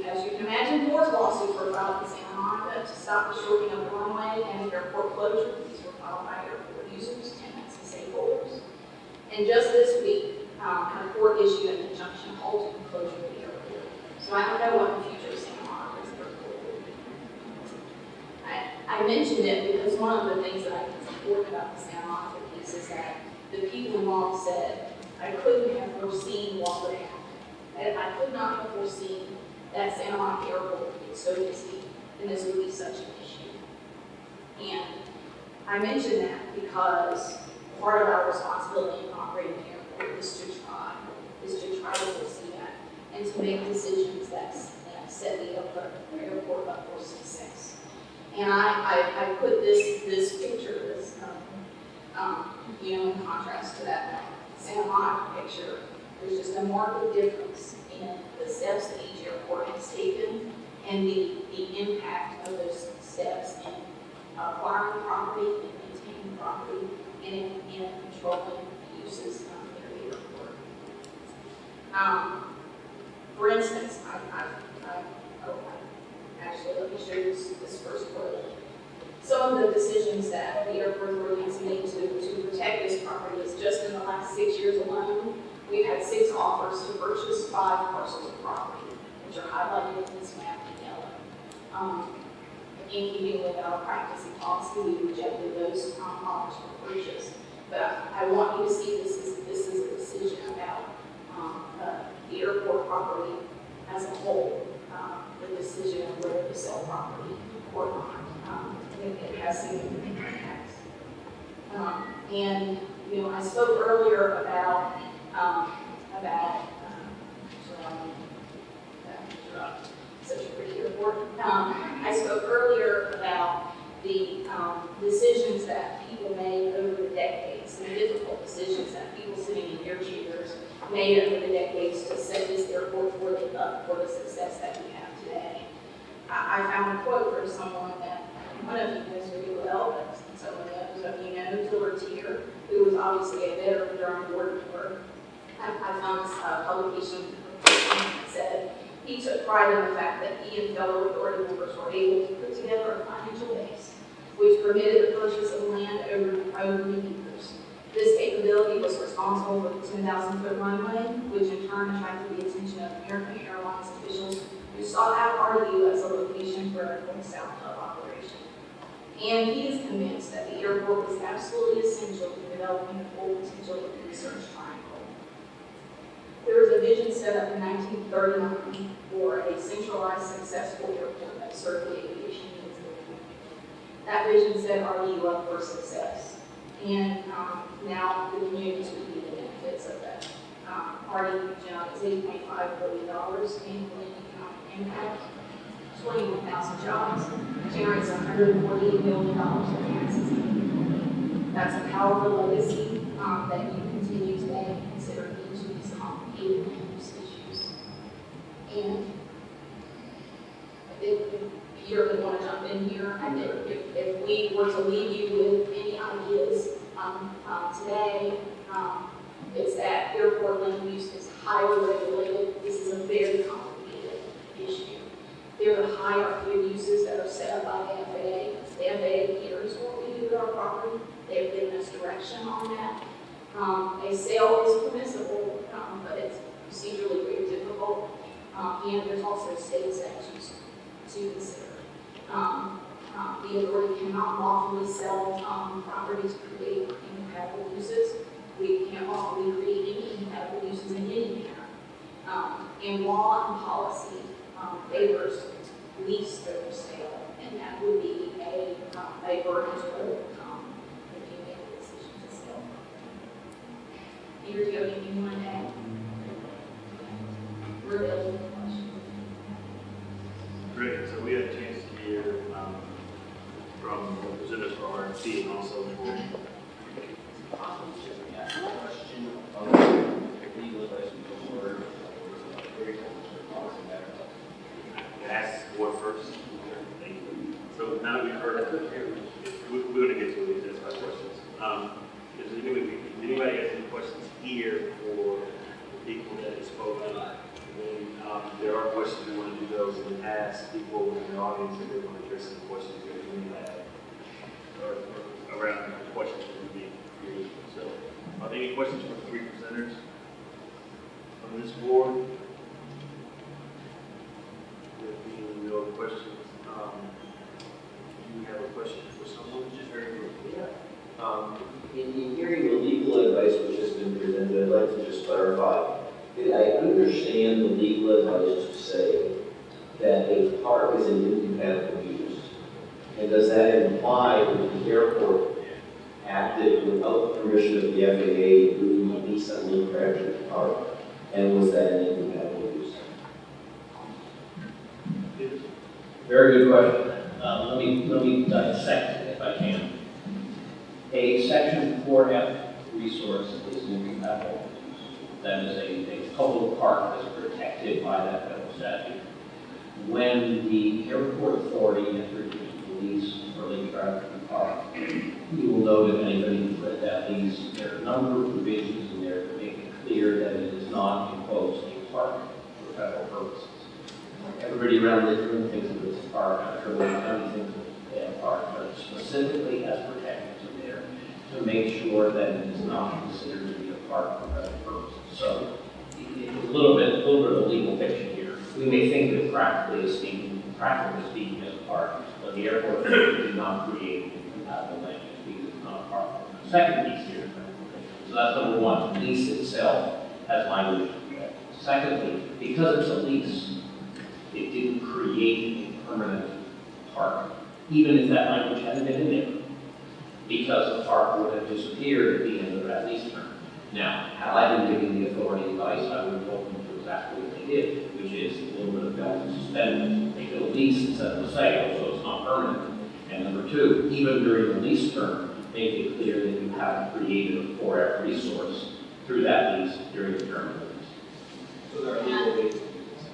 As you can imagine, Ford's lawsuits were filed in Santa Monica to stop the shortening of the runway and the airport closure. These were filed by airport users, tenants, and stakeholders. And just this week, a court issued an injunction halting the closure of the airport. So I don't know what the future of Santa Monica's airport will be. I mentioned it because one of the things that I think is important about the Santa Monica piece is that the people involved said, I couldn't have foreseen what would happen. And I could not have foreseen that Santa Monica Airport would get so busy and this would be such an issue. And I mention that because part of our responsibility in operating the airport is to try to foresee that and to make decisions that set the airport up for success. And I put this picture, in contrast to that Santa Monica picture. There's just a marked difference in the steps that each airport has taken and the impact of those steps in acquiring property and maintaining property and in controlling uses in the airport. For instance, actually, let me show you this first quote. Some of the decisions that the airport authority has made to protect this property is just in the last 6 years alone, we've had 6 offers to purchase 5 parcels of property, which are highlighted in this map in yellow. In keeping with our practice and policy, we rejected those offers for purchase. But I want you to see this is a decision about the airport property as a whole, the decision of whether to sell property or not. It has significant impacts. I spoke earlier about such a pretty airport. I spoke earlier about the decisions that people made over the decades, and the difficult decisions that people sitting in their chairs made over the decades to set this airport up for the success that we have today. I found a quote from someone that one of you knows really well, but some of the others of you know, Tillard Tier, who was obviously a veteran during board work. I found this publication that said he took pride in the fact that he and fellow authority members were able to put together a financial base which permitted the purchase of land over many years. This capability was responsible for the 10,000-foot runway, which in turn attracted the attention of American Airlines officials who sought out RDU as a location for a north-south hub operation. And he is convinced that the airport is absolutely essential to developing the full potential of the research triangle. There is a vision set up in 1939 for a centralized, successful airport that served the aviation needs of the community. That vision set RDUAA for success, and now the communities would be the benefits of that. RDUAA is $8.5 billion in economic impact, 21,000 jobs, generates $148 million in taxes. That's a powerful legacy that you continue today, considering each of these complicated land use issues. And if Peter would want to jump in here, I think if we were to leave you with any ideas today, it's that airport land use is highly regulated. This is a very complicated issue. There are the hierarchy of uses that are set up by the FAA. The FAA cares what we do with our property. They've given us direction on that. A sale is permissible, but it's procedurally very difficult. And there's also state statutes to consider. The authority cannot lawfully sell properties to create incompatible uses. We can't lawfully create any incompatible uses in any manner. And law and policy favors lease over sale, and that would be a burden to overcome if you make a decision to sell. Peter, do you have anything you want to add? We're available for questions. Great, so we had a chance to hear from representatives for RFP and also for Question on the legal advice we were very policy matter. ask the board first. Thank you. So now that we've heard, we're going to get to it, that's my questions. Does anybody have any questions here for the people that have spoken? And there are questions, we want to do those and ask people in the audience if they want to address any questions that we may have or around the questions that we may create. So, are there any questions from the three presenters on this board? There being no questions, do you have a question for someone? Just very quickly. In hearing the legal advice which has been presented, I'd like to just clarify. Did I understand the legal advice to say that a park is an incompatible use? And does that imply that the airport acted without the permission of the FAA doing a lease on the aircraft park? And was that an incompatible use? Very good question. Let me dissect it if I can. A Section 4F resource is an incompatible use. That is a public park that's protected by that federal statute. When the airport authority entered into the lease for Raleigh-Durham Park, you will note if anybody read that lease, there are a number of provisions in there to make it clear that it is not imposed a park for federal purposes. Everybody around Raleigh-Durham thinks of it as a park. I'm sure Wayne County thinks of it as a park, but it specifically has protections in there to make sure that it is not considered to be a park for federal purposes. So, a little bit of legal fiction here. We may think that practically speaking, as a park, but the airport did not create incompatible land use because it's not a park. Second piece here, so that's number one. The lease itself has language. Secondly, because it's a lease, it didn't create a permanent park, even if that language hadn't been in there, because the park would have disappeared at the end of that lease term. Now, had I been giving the authority advice, I would have told them to do exactly what they did, which is a little bit of belt and suspenders. Make it a lease instead of a sale, so it's not permanent. And number two, even during the lease term, make it clear that you haven't created a 4F resource through that lease during the term of the lease. So there are legal ways to do this.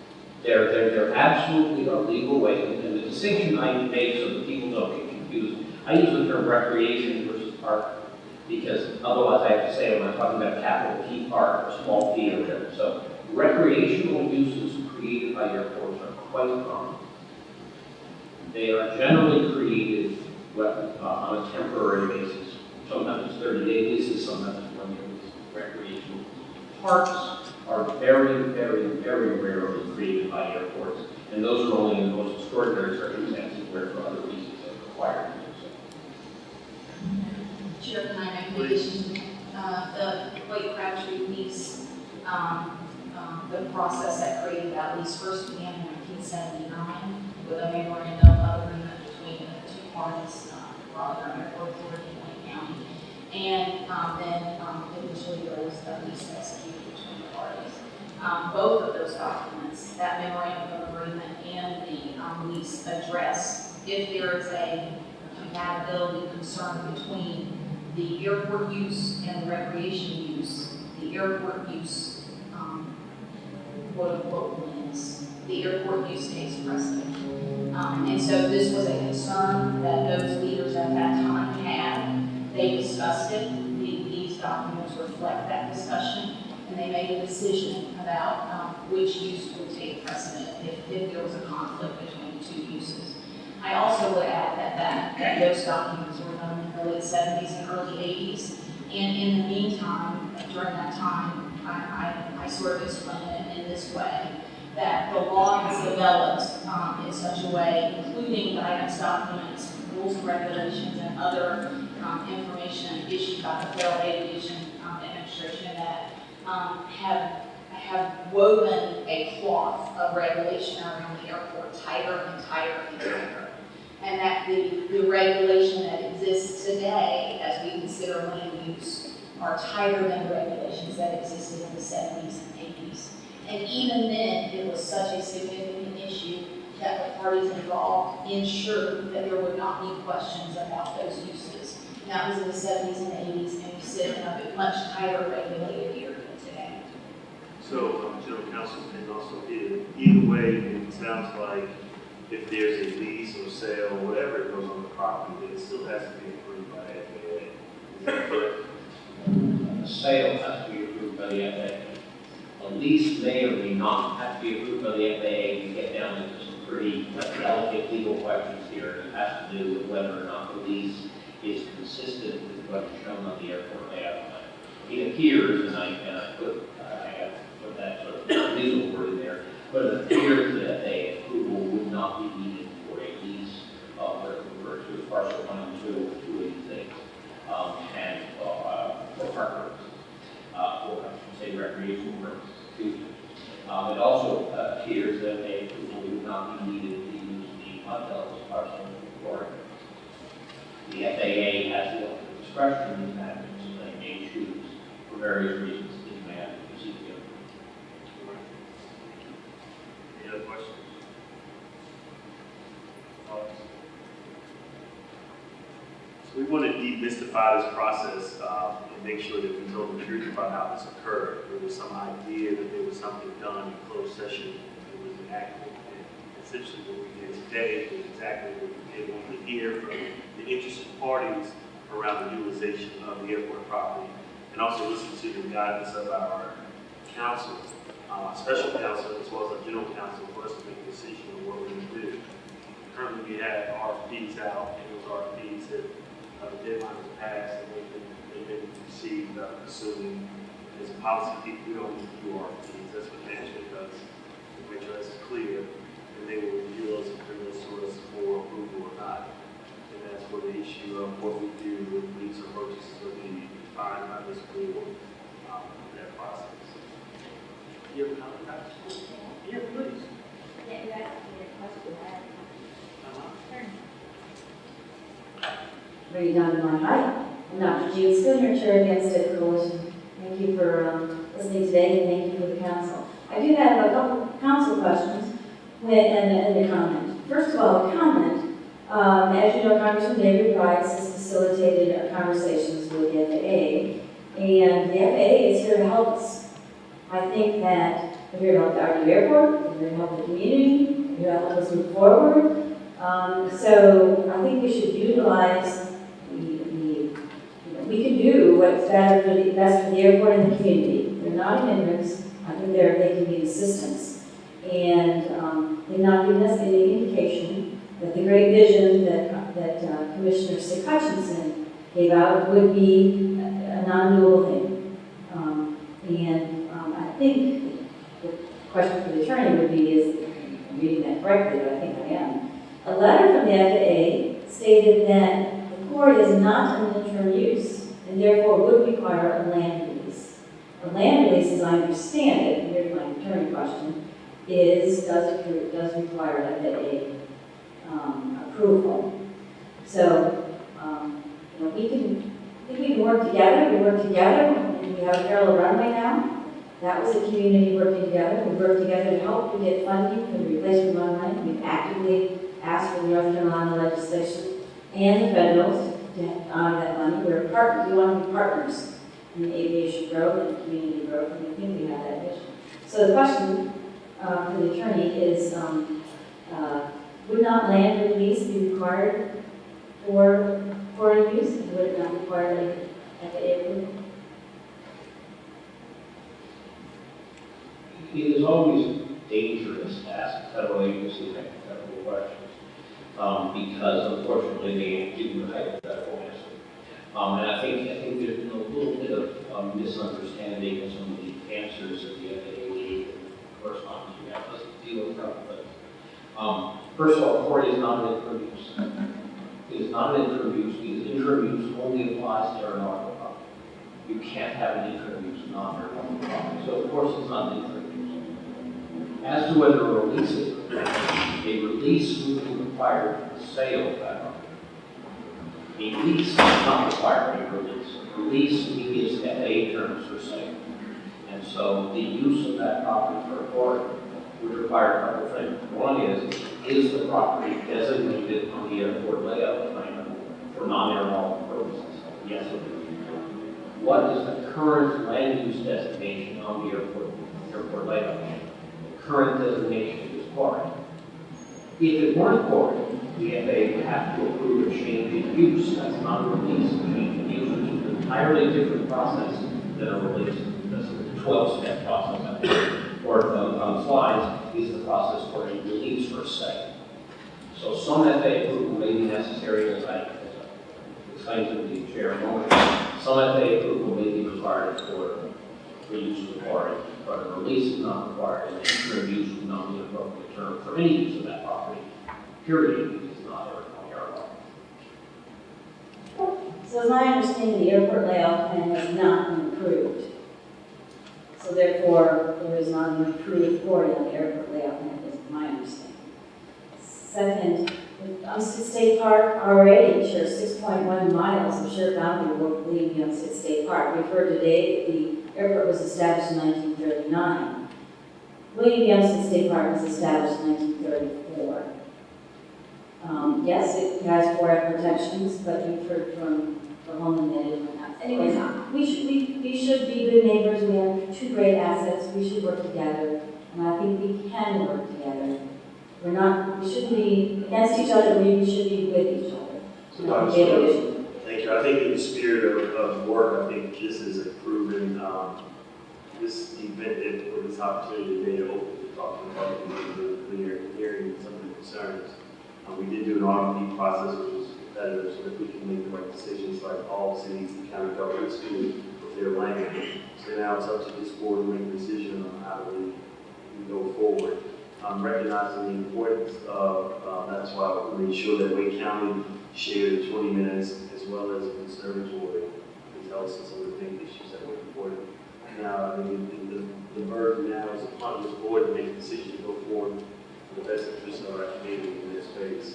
There absolutely are legal ways, and the distinction I make so that people don't get confused, I use the term recreation versus park, because otherwise I have to say I'm not talking about capital P park or small P or whatever. So recreational uses created by airports are quite common. They are generally created on a temporary basis. Sometimes it's 30-day leases, sometimes it's 1-year leases. Recreational parks are very, very, very rarely created by airports, and those are only in the most extraordinary circumstances where for other reasons they're required to do so. Chair, can I make an addition? The White Crabtree lease the process that created that lease first began in 1979 with a memorandum of agreement between the two parties, Raleigh-Durham Airport Authority and Wayne County. And then eventually there was a lease executed between the parties. Both of those documents, that memorandum of agreement and the lease, address if there is a compatibility concern between the airport use and the recreation use. The airport use, quote unquote, wins. The airport use takes precedent. And so this was a concern that those leaders at that time had. They discussed it. These documents reflect that discussion, and they made a decision about which use would take precedent if there was a conflict between the two uses. I also would add that those documents were done in the late 70s and early 80s, and in the meantime, during that time, I sort of explain it in this way, that the law has developed in such a way, including guidance documents, rules and regulations, and other information issued by the Federal Aviation Administration that have woven a cloth of regulation around the airport tighter and tighter and tighter. And that the regulation that exists today, as we consider land use, are tighter than the regulations that existed in the 70s and 80s. And even then, it was such a significant issue that the parties involved ensured that there would not be questions about those uses. And that was in the 70s and 80s, and we sit in a much tighter regulated area today. So, General Counsel, and also either way, it sounds like if there's a lease or sale or whatever goes on the property, then it still has to be approved by the FAA. Is that correct? A sale has to be approved by the FAA. A lease may or may not have to be approved by the FAA. We get down into some pretty delicate legal questions here. It has to do with whether or not the lease is consistent with what is shown on the airport layout plan. It appears, and I have put that sort of legal word in there, but it appears that FAA approval would not be needed for a lease where it refers to parcel 1 and 286, and for park purposes, or I should say recreational purposes. It also appears that FAA approval would not be needed to use the hotels parcel for the FAA has the ultimate discretion in these matters, and they may choose for various reasons to demand the CPO. Any other questions? Thoughts? So we want to demystify this process and make sure that we tell the truth about how this occurred. There was some idea that there was something done in closed session and it was enacted. And essentially what we did today is exactly what we did when we hear from the interested parties around the utilization of the airport property, and also listen to the guidance of our council, special counsel, as well as our general counsel, for us to make a decision on what we're going to do. Currently, we have RFPs out, and those RFPs have, the deadline has passed, and they've been received, assuming as a policy people, we don't need to do RFPs. That's what management does. To make sure that's clear, and they will review us and bring us to us for approval or not. And that's where the issue of what we do with lease or purchases will be defined by this board, that process. You have a comment? Yeah, please. Ready down to my height. I'm Dr. Jean Skinner, Chair against State Coalition. Thank you for listening today, and thank you for the council. I do have a couple council questions and a comment. First of all, a comment. As you know, Congressman David Price has facilitated conversations with the FAA, and the FAA is here to help us. I think that we're here to help the RDUAA Airport, we're here to help the community, we're here to help us move forward. So I think we should utilize we can do what's best for the airport and the community. They're not an hindrance. I think they can be an assistance. And they've not given us any indication that the great vision that Commissioner Stick Hutchinson gave out would be a non-dual thing. I think the question for the attorney would be, is I'm reading that correctly, but I think I am. A letter from the FAA stated that the port is not an interim use and therefore would require a land release. The land release, as I understand it, and here's my attorney question, does require FAA approval. So, we can work together, and we have a parallel runway now. That was a community working together. We worked together to help to get funding for the replacement runway. We've actively asked for the North Carolina legislation and the federals to honor that money. We're partners. We want to be partners in aviation growth and community growth, and we think we have that vision. So the question for the attorney is, would not land release be required for foreign use? Would it not require FAA approval? It is always dangerous to ask federal agencies hypothetical questions, because unfortunately they give you a hypothetical answer. And I think there's been a little bit of misunderstanding of some of the answers that the FAA gave and correspondence we have. Let's deal with a couple things. First of all, port is not an interim use. It is not an interim use because interim use only applies to aeronautical property. You can't have an interim use non-aeronautical property. So of course it's not an interim use. As to whether a release is required, a release would be required for the sale of that property. A lease is not required a release. A release means FAA terms for sale. And so the use of that property for a port would require a couple of things. One is the property designated on the airport layout plan for non-aeronautical purposes? Yes, it is. What is the current land use designation on the airport layout plan? The current designation is port. If it weren't port, the FAA would have to approve a change in use. That's not a release. A change in use, which is an entirely different process than a release. That's the 12-step process. Or on the slides is the process for a release for sale. So some FAA approval may be necessary, as I explained to the chair a moment ago. Some FAA approval may be required for use of the port, but a release is not required, and interim use would not be an appropriate term for any use of that property. Period. It's not airport. So as I understand, the airport layout plan has not been approved. So therefore, there is not an approved port on the airport layout plan, is my understanding. Second, Umstead State Park already shares 6.1 miles of shared boundary with William Umstead State Park. We've heard today that the airport was established in 1939. William Umstead State Park was established in 1934. Yes, it has 4 protections, but you've heard from the homeland that it didn't have. Anyways, we should be good neighbors. We have 2 great assets. We should work together, and I think we can work together. We shouldn't be against each other. We should be with each other. Thank you. I think in the spirit of work, I think this is a proven, this event for this opportunity today to open to talk to the public when you're hearing some of the concerns. We did do an RFP process, which was competitive, so that we can make the right decisions like all cities and county governments do with their land. So now it's up to this board to make a decision on how we go forward. Recognizing the importance of, that's why we made sure that Wake County shared 20 minutes as well as a conservatory to tell us some of the big issues that were important. Now, I mean, the burden now is upon this board to make a decision to go forward for the best interest of our community in this space.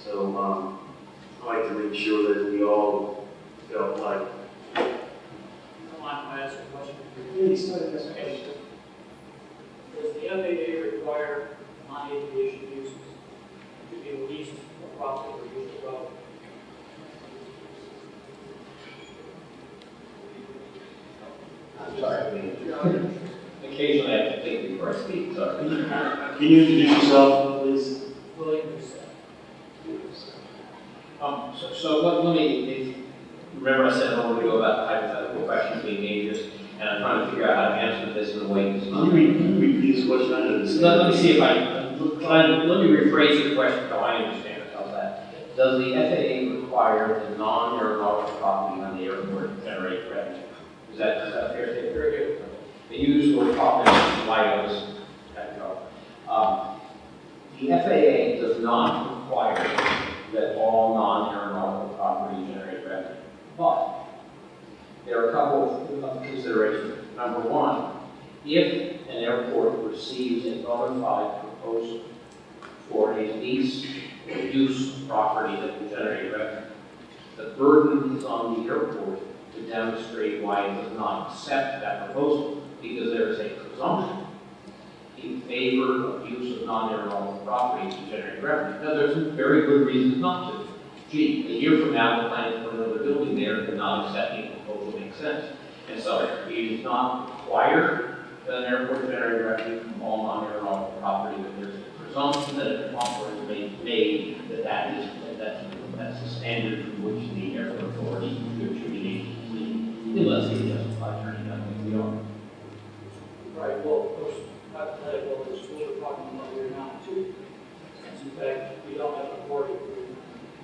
So I'd like to make sure that we all felt like. I want to ask a question. Yes. Okay. Does the FAA require non-aviation uses to be leased for profit or used as well? I'm sorry. Occasionally I have to think before I speak, sorry. Can you introduce yourself, please? William Doucette. So let me, remember I said a moment ago about hypothetical questions being dangerous, and I'm trying to figure out how to answer this in a way that's not. Can you repeat this question? I understand. Let me see if let me rephrase your question so I understand it. How's that? Does the FAA require the non-aeronautical property on the airport generate revenue? Is that fair statement? Very good. The usual topic is LIOs. The FAA does not require that all non-aeronautical property generate revenue. But there are a couple of considerations. Number one, if an airport receives a bona fide proposal for a lease or use property that will generate revenue, the burden is on the airport to demonstrate why it does not accept that proposal, because there is a presumption in favor of use of non-aeronautical property to generate revenue. Now, there's some very good reasons not to. Gee, a year from now, the plan for another building there and not accepting the proposal makes sense. And so it is not required that an airport generate revenue from all non-aeronautical property, but there's a presumption that an offer is made that's the standard from which the airport authority should attribute agency, unless they justify turning down the yard. Right, well, of course, hypothetical is what we're talking about here now too. Since in fact, we don't have a board,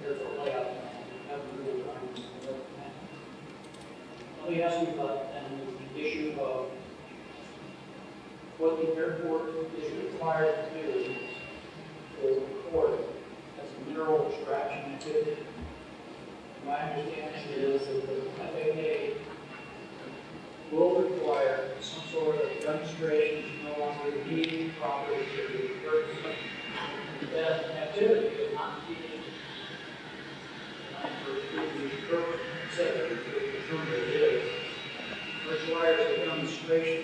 there's a layout, we have to really run. Let me ask you about the issue of what the airport is required to do to record as a mineral extraction activity. My understanding is that the FAA will require some sort of demonstration to no longer need property to be purchased. That activity is not needed requires a demonstration.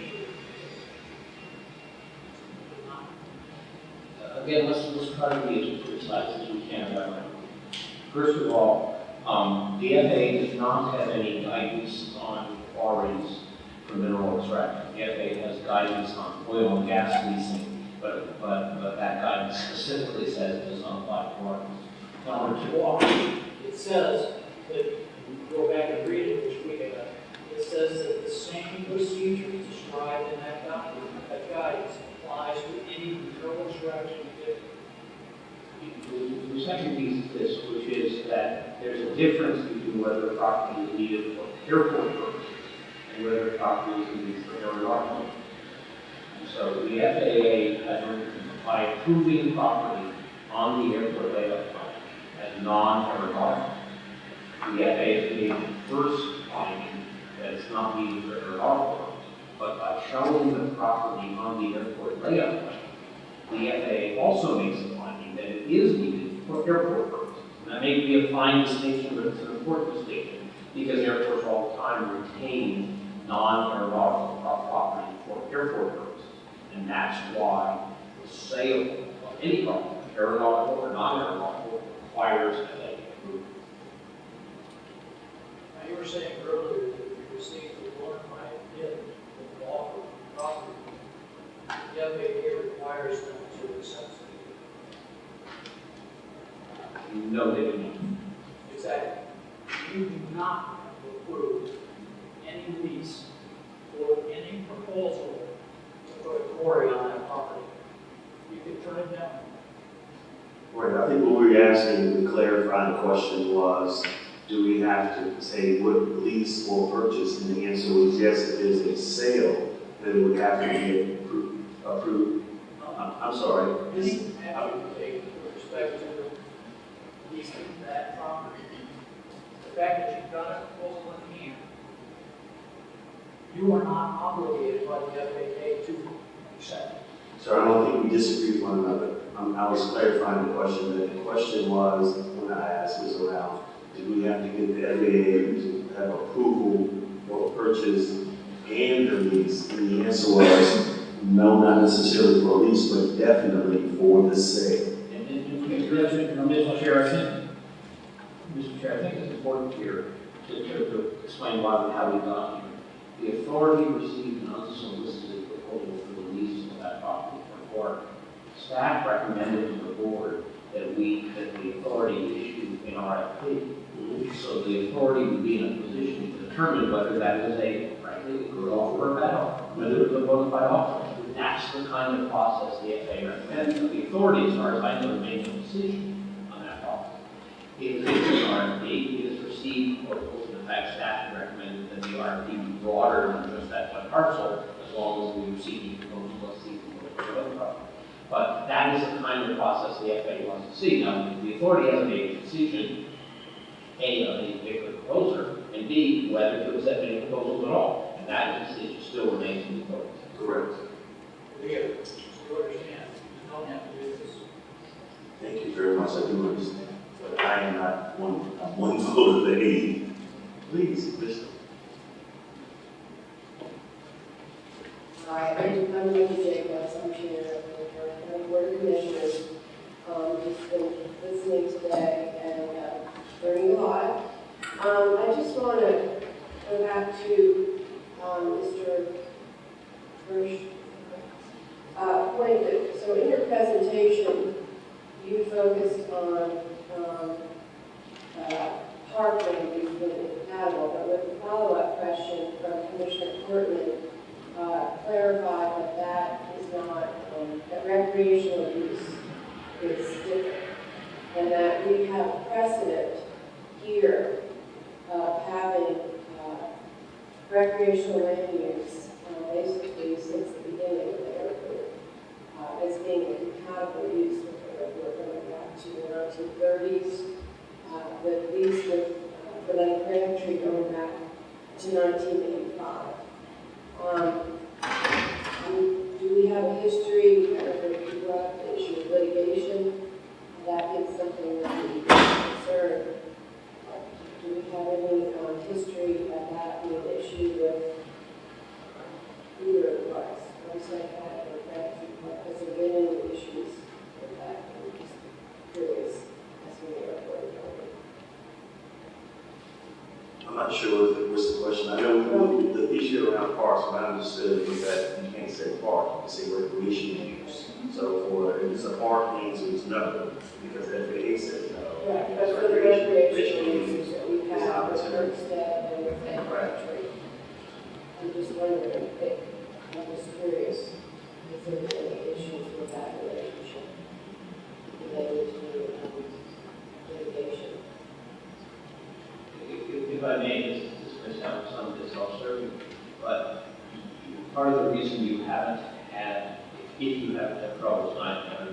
Again, let's try to be as precise as we can about it. First of all, the FAA does not have any guidance on quarries for mineral extraction. The FAA has guidance on oil and gas leasing, but that guidance specifically says it does not apply to quarries. Number two, it says that, go back and read it, which we have, it says that the same procedures described in that document, that guidance, applies to any mineral extraction activity. the second piece is this, which is that there's a difference between whether a property is needed for airport purposes and whether a property is needed for aeronautical. And so the FAA has, by approving property on the airport layout plan as non-aeronautical, the FAA has made the first finding that it's not needed for aeronautical, but by showing the property on the airport layout plan, the FAA also makes the finding that it is needed for airport purposes. And that may be a fine distinction, but it's an important distinction because airports all the time retain non-aeronautical property for airport purposes. And that's why the sale of any property, aeronautical or non-aeronautical, requires FAA approval. Now, you were saying earlier that you received a bona fide bid with the offer of property. The FAA requires them to accept it. No, they do not. Exactly. You do not approve any lease or any proposal to put a quarry on that property. You can turn it down. Right, I think what we were asking to clarify the question was, do we have to say what lease or purchase? And the answer was yes, if there's a sale, then it would have to be approved. I'm sorry. This have to take with respect to leasing that property. The fact that you've got a proposal in hand, you are not obligated by the FAA to accept it. So I don't think we disagree with one another. I was clarifying the question. The question was, when I asked, was around, do we have to get the FAA to have approval for purchase and the lease? And the answer was, no, not necessarily for a lease, but definitely for the sale. Mr. Chair, I think it's important here to explain why and how we got here. The authority received an unsolicited proposal for the lease of that property for work. Staff recommended to the board that the authority issue an RFP. So the authority would be in a position to determine whether that is a, frankly, a good offer or a bad offer, whether it's a bona fide offer. That's the kind of process the FAA recommends. The authority, as far as I know, made no decision on that process. It was issued an RFP. It has received proposals. In fact, staff recommended that the RFP be broader than just that one parcel, as long as we receive the proposal, let's see the proposal for other property. But that is the kind of process the FAA wants to see. Now, the authority hasn't made a decision, A, on any particular proposer, and B, whether to accept any proposals at all. And that decision still remains in the court. Correct. Yeah, you understand, you don't have to do this. Thank you very much. I do understand. But I am not one vote of the 80. Please, listen. Hi, I'm Nikki Jacobs, I'm chair of the Board of Commissioners. Just been listening today and learning a lot. I just want to go back to Mr. Hirsch. Point that, so in your presentation, you focused on parkland being incompatible, but with a follow-up question from Commissioner Portman, clarified that that is not, that recreational use is different, and that we have precedent here of having recreational land use basically since the beginning of the airport as being a compatible use with the airport going back to the 1930s, with lease with the Lake Crabtree going back to 1985. Do we have a history, you brought up the issue of litigation, that is something that we concern. Do we have any history of that being an issue with either of us? I'm saying that, or that, has there been any issues with that? I'm just curious as to the airport authority. I'm not sure what's the question. I know the issue around parks, what I understood was that you can't say park, you can say recreational use. So if it's a park, means it's no, because FAA says no. Right, but for the recreational use uses that we is have with opportunity. Kirkstead and with Lake Crabtree, I'm just wondering, I'm just curious, if there are any issues with that relationship related to litigation? If I may, this may sound some of this self-serving, but part of the reason you haven't had, if you haven't had troubles, and I'm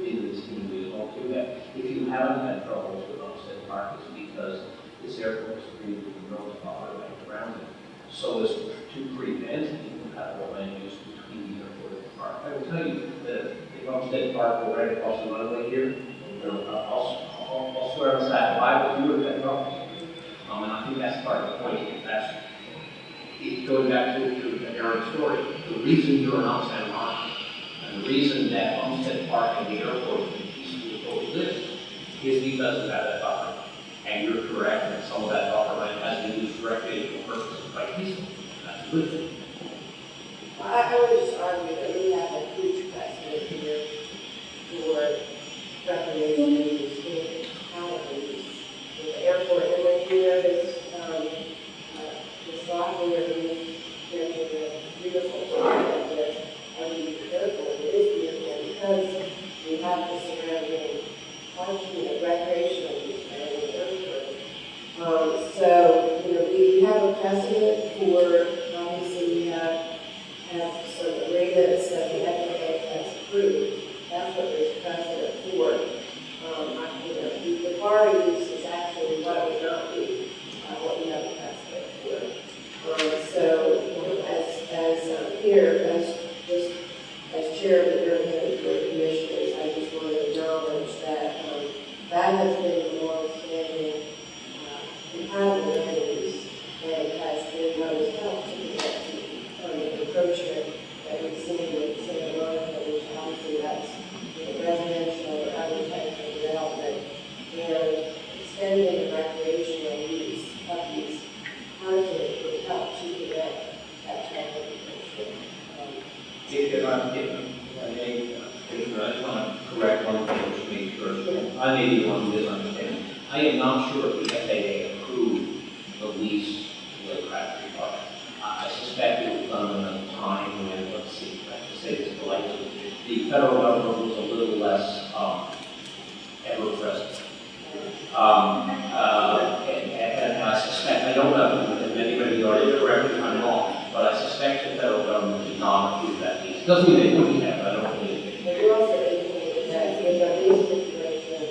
in this community as well too, that if you haven't had troubles with Homestead Park, it's because this airport is treated with the roads all around it. So as to prevent incompatible land use between the airport and the park. I will tell you that if Homestead Park were right across the runway here, I'll swear on that Bible, you would have had troubles. And I think that's part of the point. That's it, going back to the Aaron story. The reason you're not Santa Monica, and the reason that Homestead Park and the airport can peacefully coexist is because of that buffer. And you're correct that some of that buffer land has been used for recreational purposes quite peacefully. That's a good thing. I would just argue that we have a huge precedent here for recreational use and compatible use with the airport. And when you notice the software being the beautiful software that every airport is beautiful because we have the surrounding parking, recreational use around the airport. So, we have a precedent for, obviously, we have some agreements that the FAA has approved. That's what there's precedent for. The bar use is actually what would not be what we have a precedent for. So, as here, as chair of the Durham Board of Commissioners, I just want to acknowledge that that has been a long-standing compatible land use and has been what has helped to prevent the encroachment that we've seen with Santa Monica, which obviously that's residential or other types of development, and extending the recreational use of these parking would help to prevent that type of encroachment. If I may, I just want to correct one thing to make sure. I may be the one who misunderstands. I am not sure if the FAA approved the lease to Lake Crabtree Park. I suspect it was done at a time when, let's see, I have to say this politely, the federal government was a little less ever-present. And I suspect, I don't know, and anybody already correct me if I'm wrong, but I suspect the federal government did not approve that lease. Doesn't mean they wouldn't have, I don't believe it. But you also indicated that in the lease situation,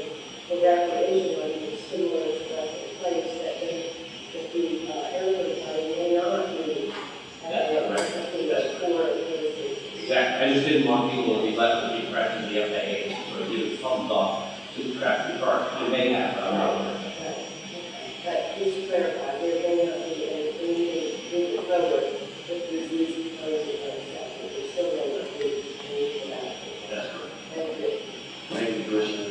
the recreational use similar to what's in place, that the airport authority may not be didn't want people to be left with the impression the FAA sort of give a thumbs up to the traffic department. They may have, but I'm not aware. But just to clarify, there may not be anything moving forward with this lease proposal for example. There's still no anything about it. That's correct. Thank you. Thank you, Commissioner.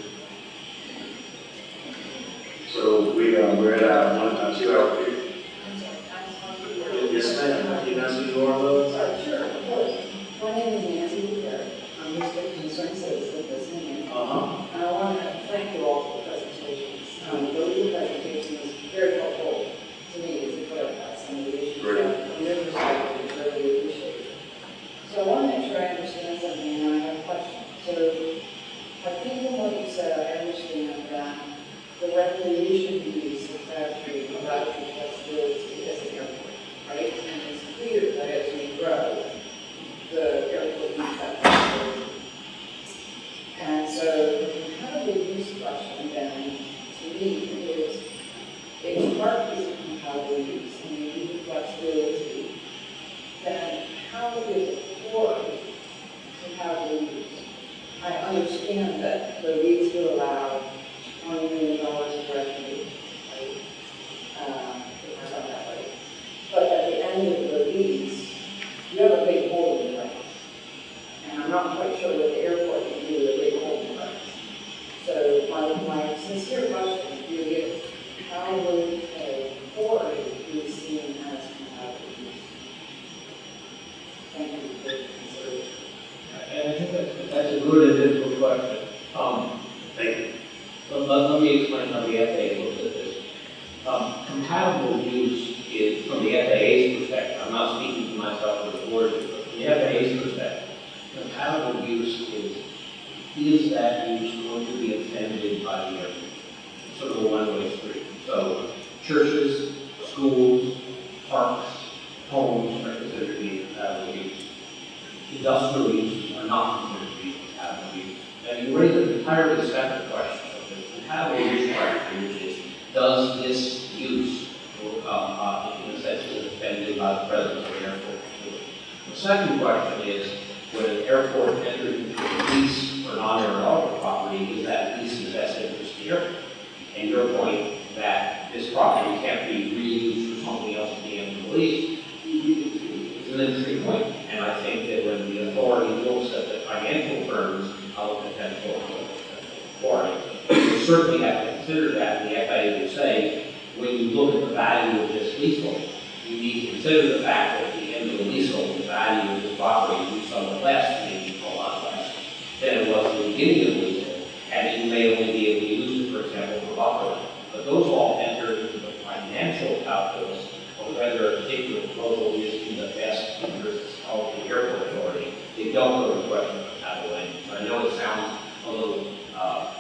So we're at our 2 hour period. I'm sorry, I just want to. Yes, ma'am. Can I see you are, love? Sure, of course. My name is Nancy Woodbury. I'm just a concerned citizen listening in. Uh-huh. And I want to thank you all for the presentations. Those of the presentations very helpful to me to clarify some of the issues that from your perspective is really appreciated. So I want to make sure I understand something and I have a question. So I think from what you said, I understand that the revenue should be used to factory flexibility as an airport, right? And it's clear that as we grow, the airport needs that flexibility. And so the compatible use question then, to me, is if park is a compatible use and you need flexibility, then how is it for compatible use? I understand that the lease will allow $20 million of revenue, right? If I got that right. But at the end of the lease, you have a big holding right. And I'm not quite sure what the airport can do with a big holding right. So my sincere question to you is, how will you pay for it be seen as compatible use? Thank you for your consideration. And I think that's a good and difficult question. Thank you. Let me explain how the FAA looks at this. Compatible use is, from the FAA's perspective, I'm not speaking for myself or the board, but from the FAA's perspective, compatible use is that use going to be offended by the airport? Sort of a one-way street. So churches, schools, parks, homes are considered to be compatible use. Industrial uses are not considered to be compatible use. And you raise an entirely separate question. Compatible use question, which is, does this use, in a sense, is offended by the presence of an airport facility? The second question is, when an airport enters into a lease for non-aeronautical property, is that lease in the best interest of the airport? And your point that this property can't be reused for something else at the end of the lease is an interesting point. And I think that when the authority looks at the financial terms of potential quarry, you certainly have to consider that. The FAA would say, when you look at the value of this leasehold, you need to consider the fact that at the end of the leasehold, the value of this property will be somewhat less, maybe a lot less, than it was at the beginning of the leasehold. And you may only be able to use it, for example, for buffer. But those all enter into the financial calculus of whether a particular proposal is in the best interests of the airport authority. They don't go to the question of compatible language. I know it sounds a little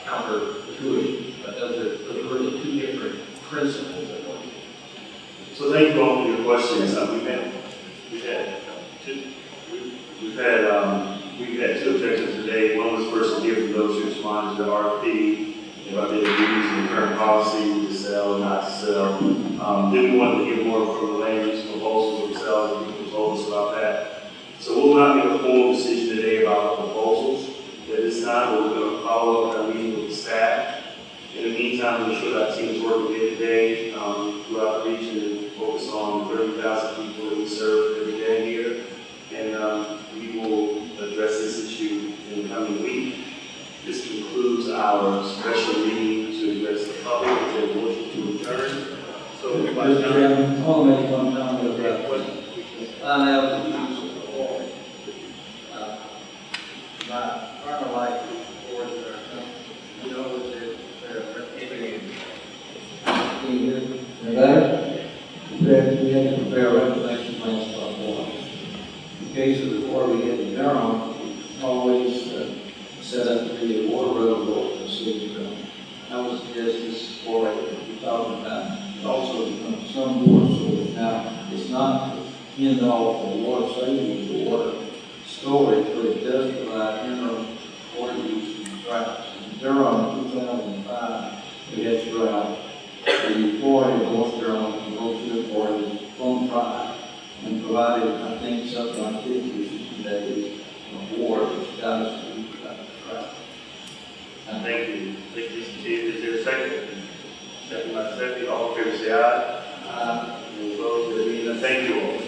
counterintuitive, but those are really two different principles that go into it. So thank you all for your questions. We've had 2 objections today. One was first to hear from those who responded to the RFP about their views and current policy to sell or not to sell. Then we wanted to hear more from the land use proposals themselves, and people told us about that. So we'll not make a formal decision today about the proposals at this time, but we're going to follow up our meeting with the staff. In the meantime, I'm sure our team is working here today throughout the region to focus on 30,000 people that we serve every day here. And we will address this issue in the coming week. This concludes our special meeting to address the public. Is there a motion to adjourn? So, Mr. Chairman, I want to make one comment about question. My farmer life boards are, you know, they're prohibiting. We had to prepare reclamation plans for our board. In case of the water we get in Durham, always set up to be a water reservoir for the city of Durham. I would suggest this board that we're talking about, it also becomes some water source. Now, it's not the end all for water saving, the water storage, but it does provide interim water use and droughts. In Durham, in 2005, we had drought. The authority of North Durham and North Florida was on fire and provided, I think, something like 50 or 60 days board has done us to do that. Thank you. Thank you, Mr. Chief. Is there a second? Second by Stephanie. All in favor, say aye. Any opposed? There being none, thank you all.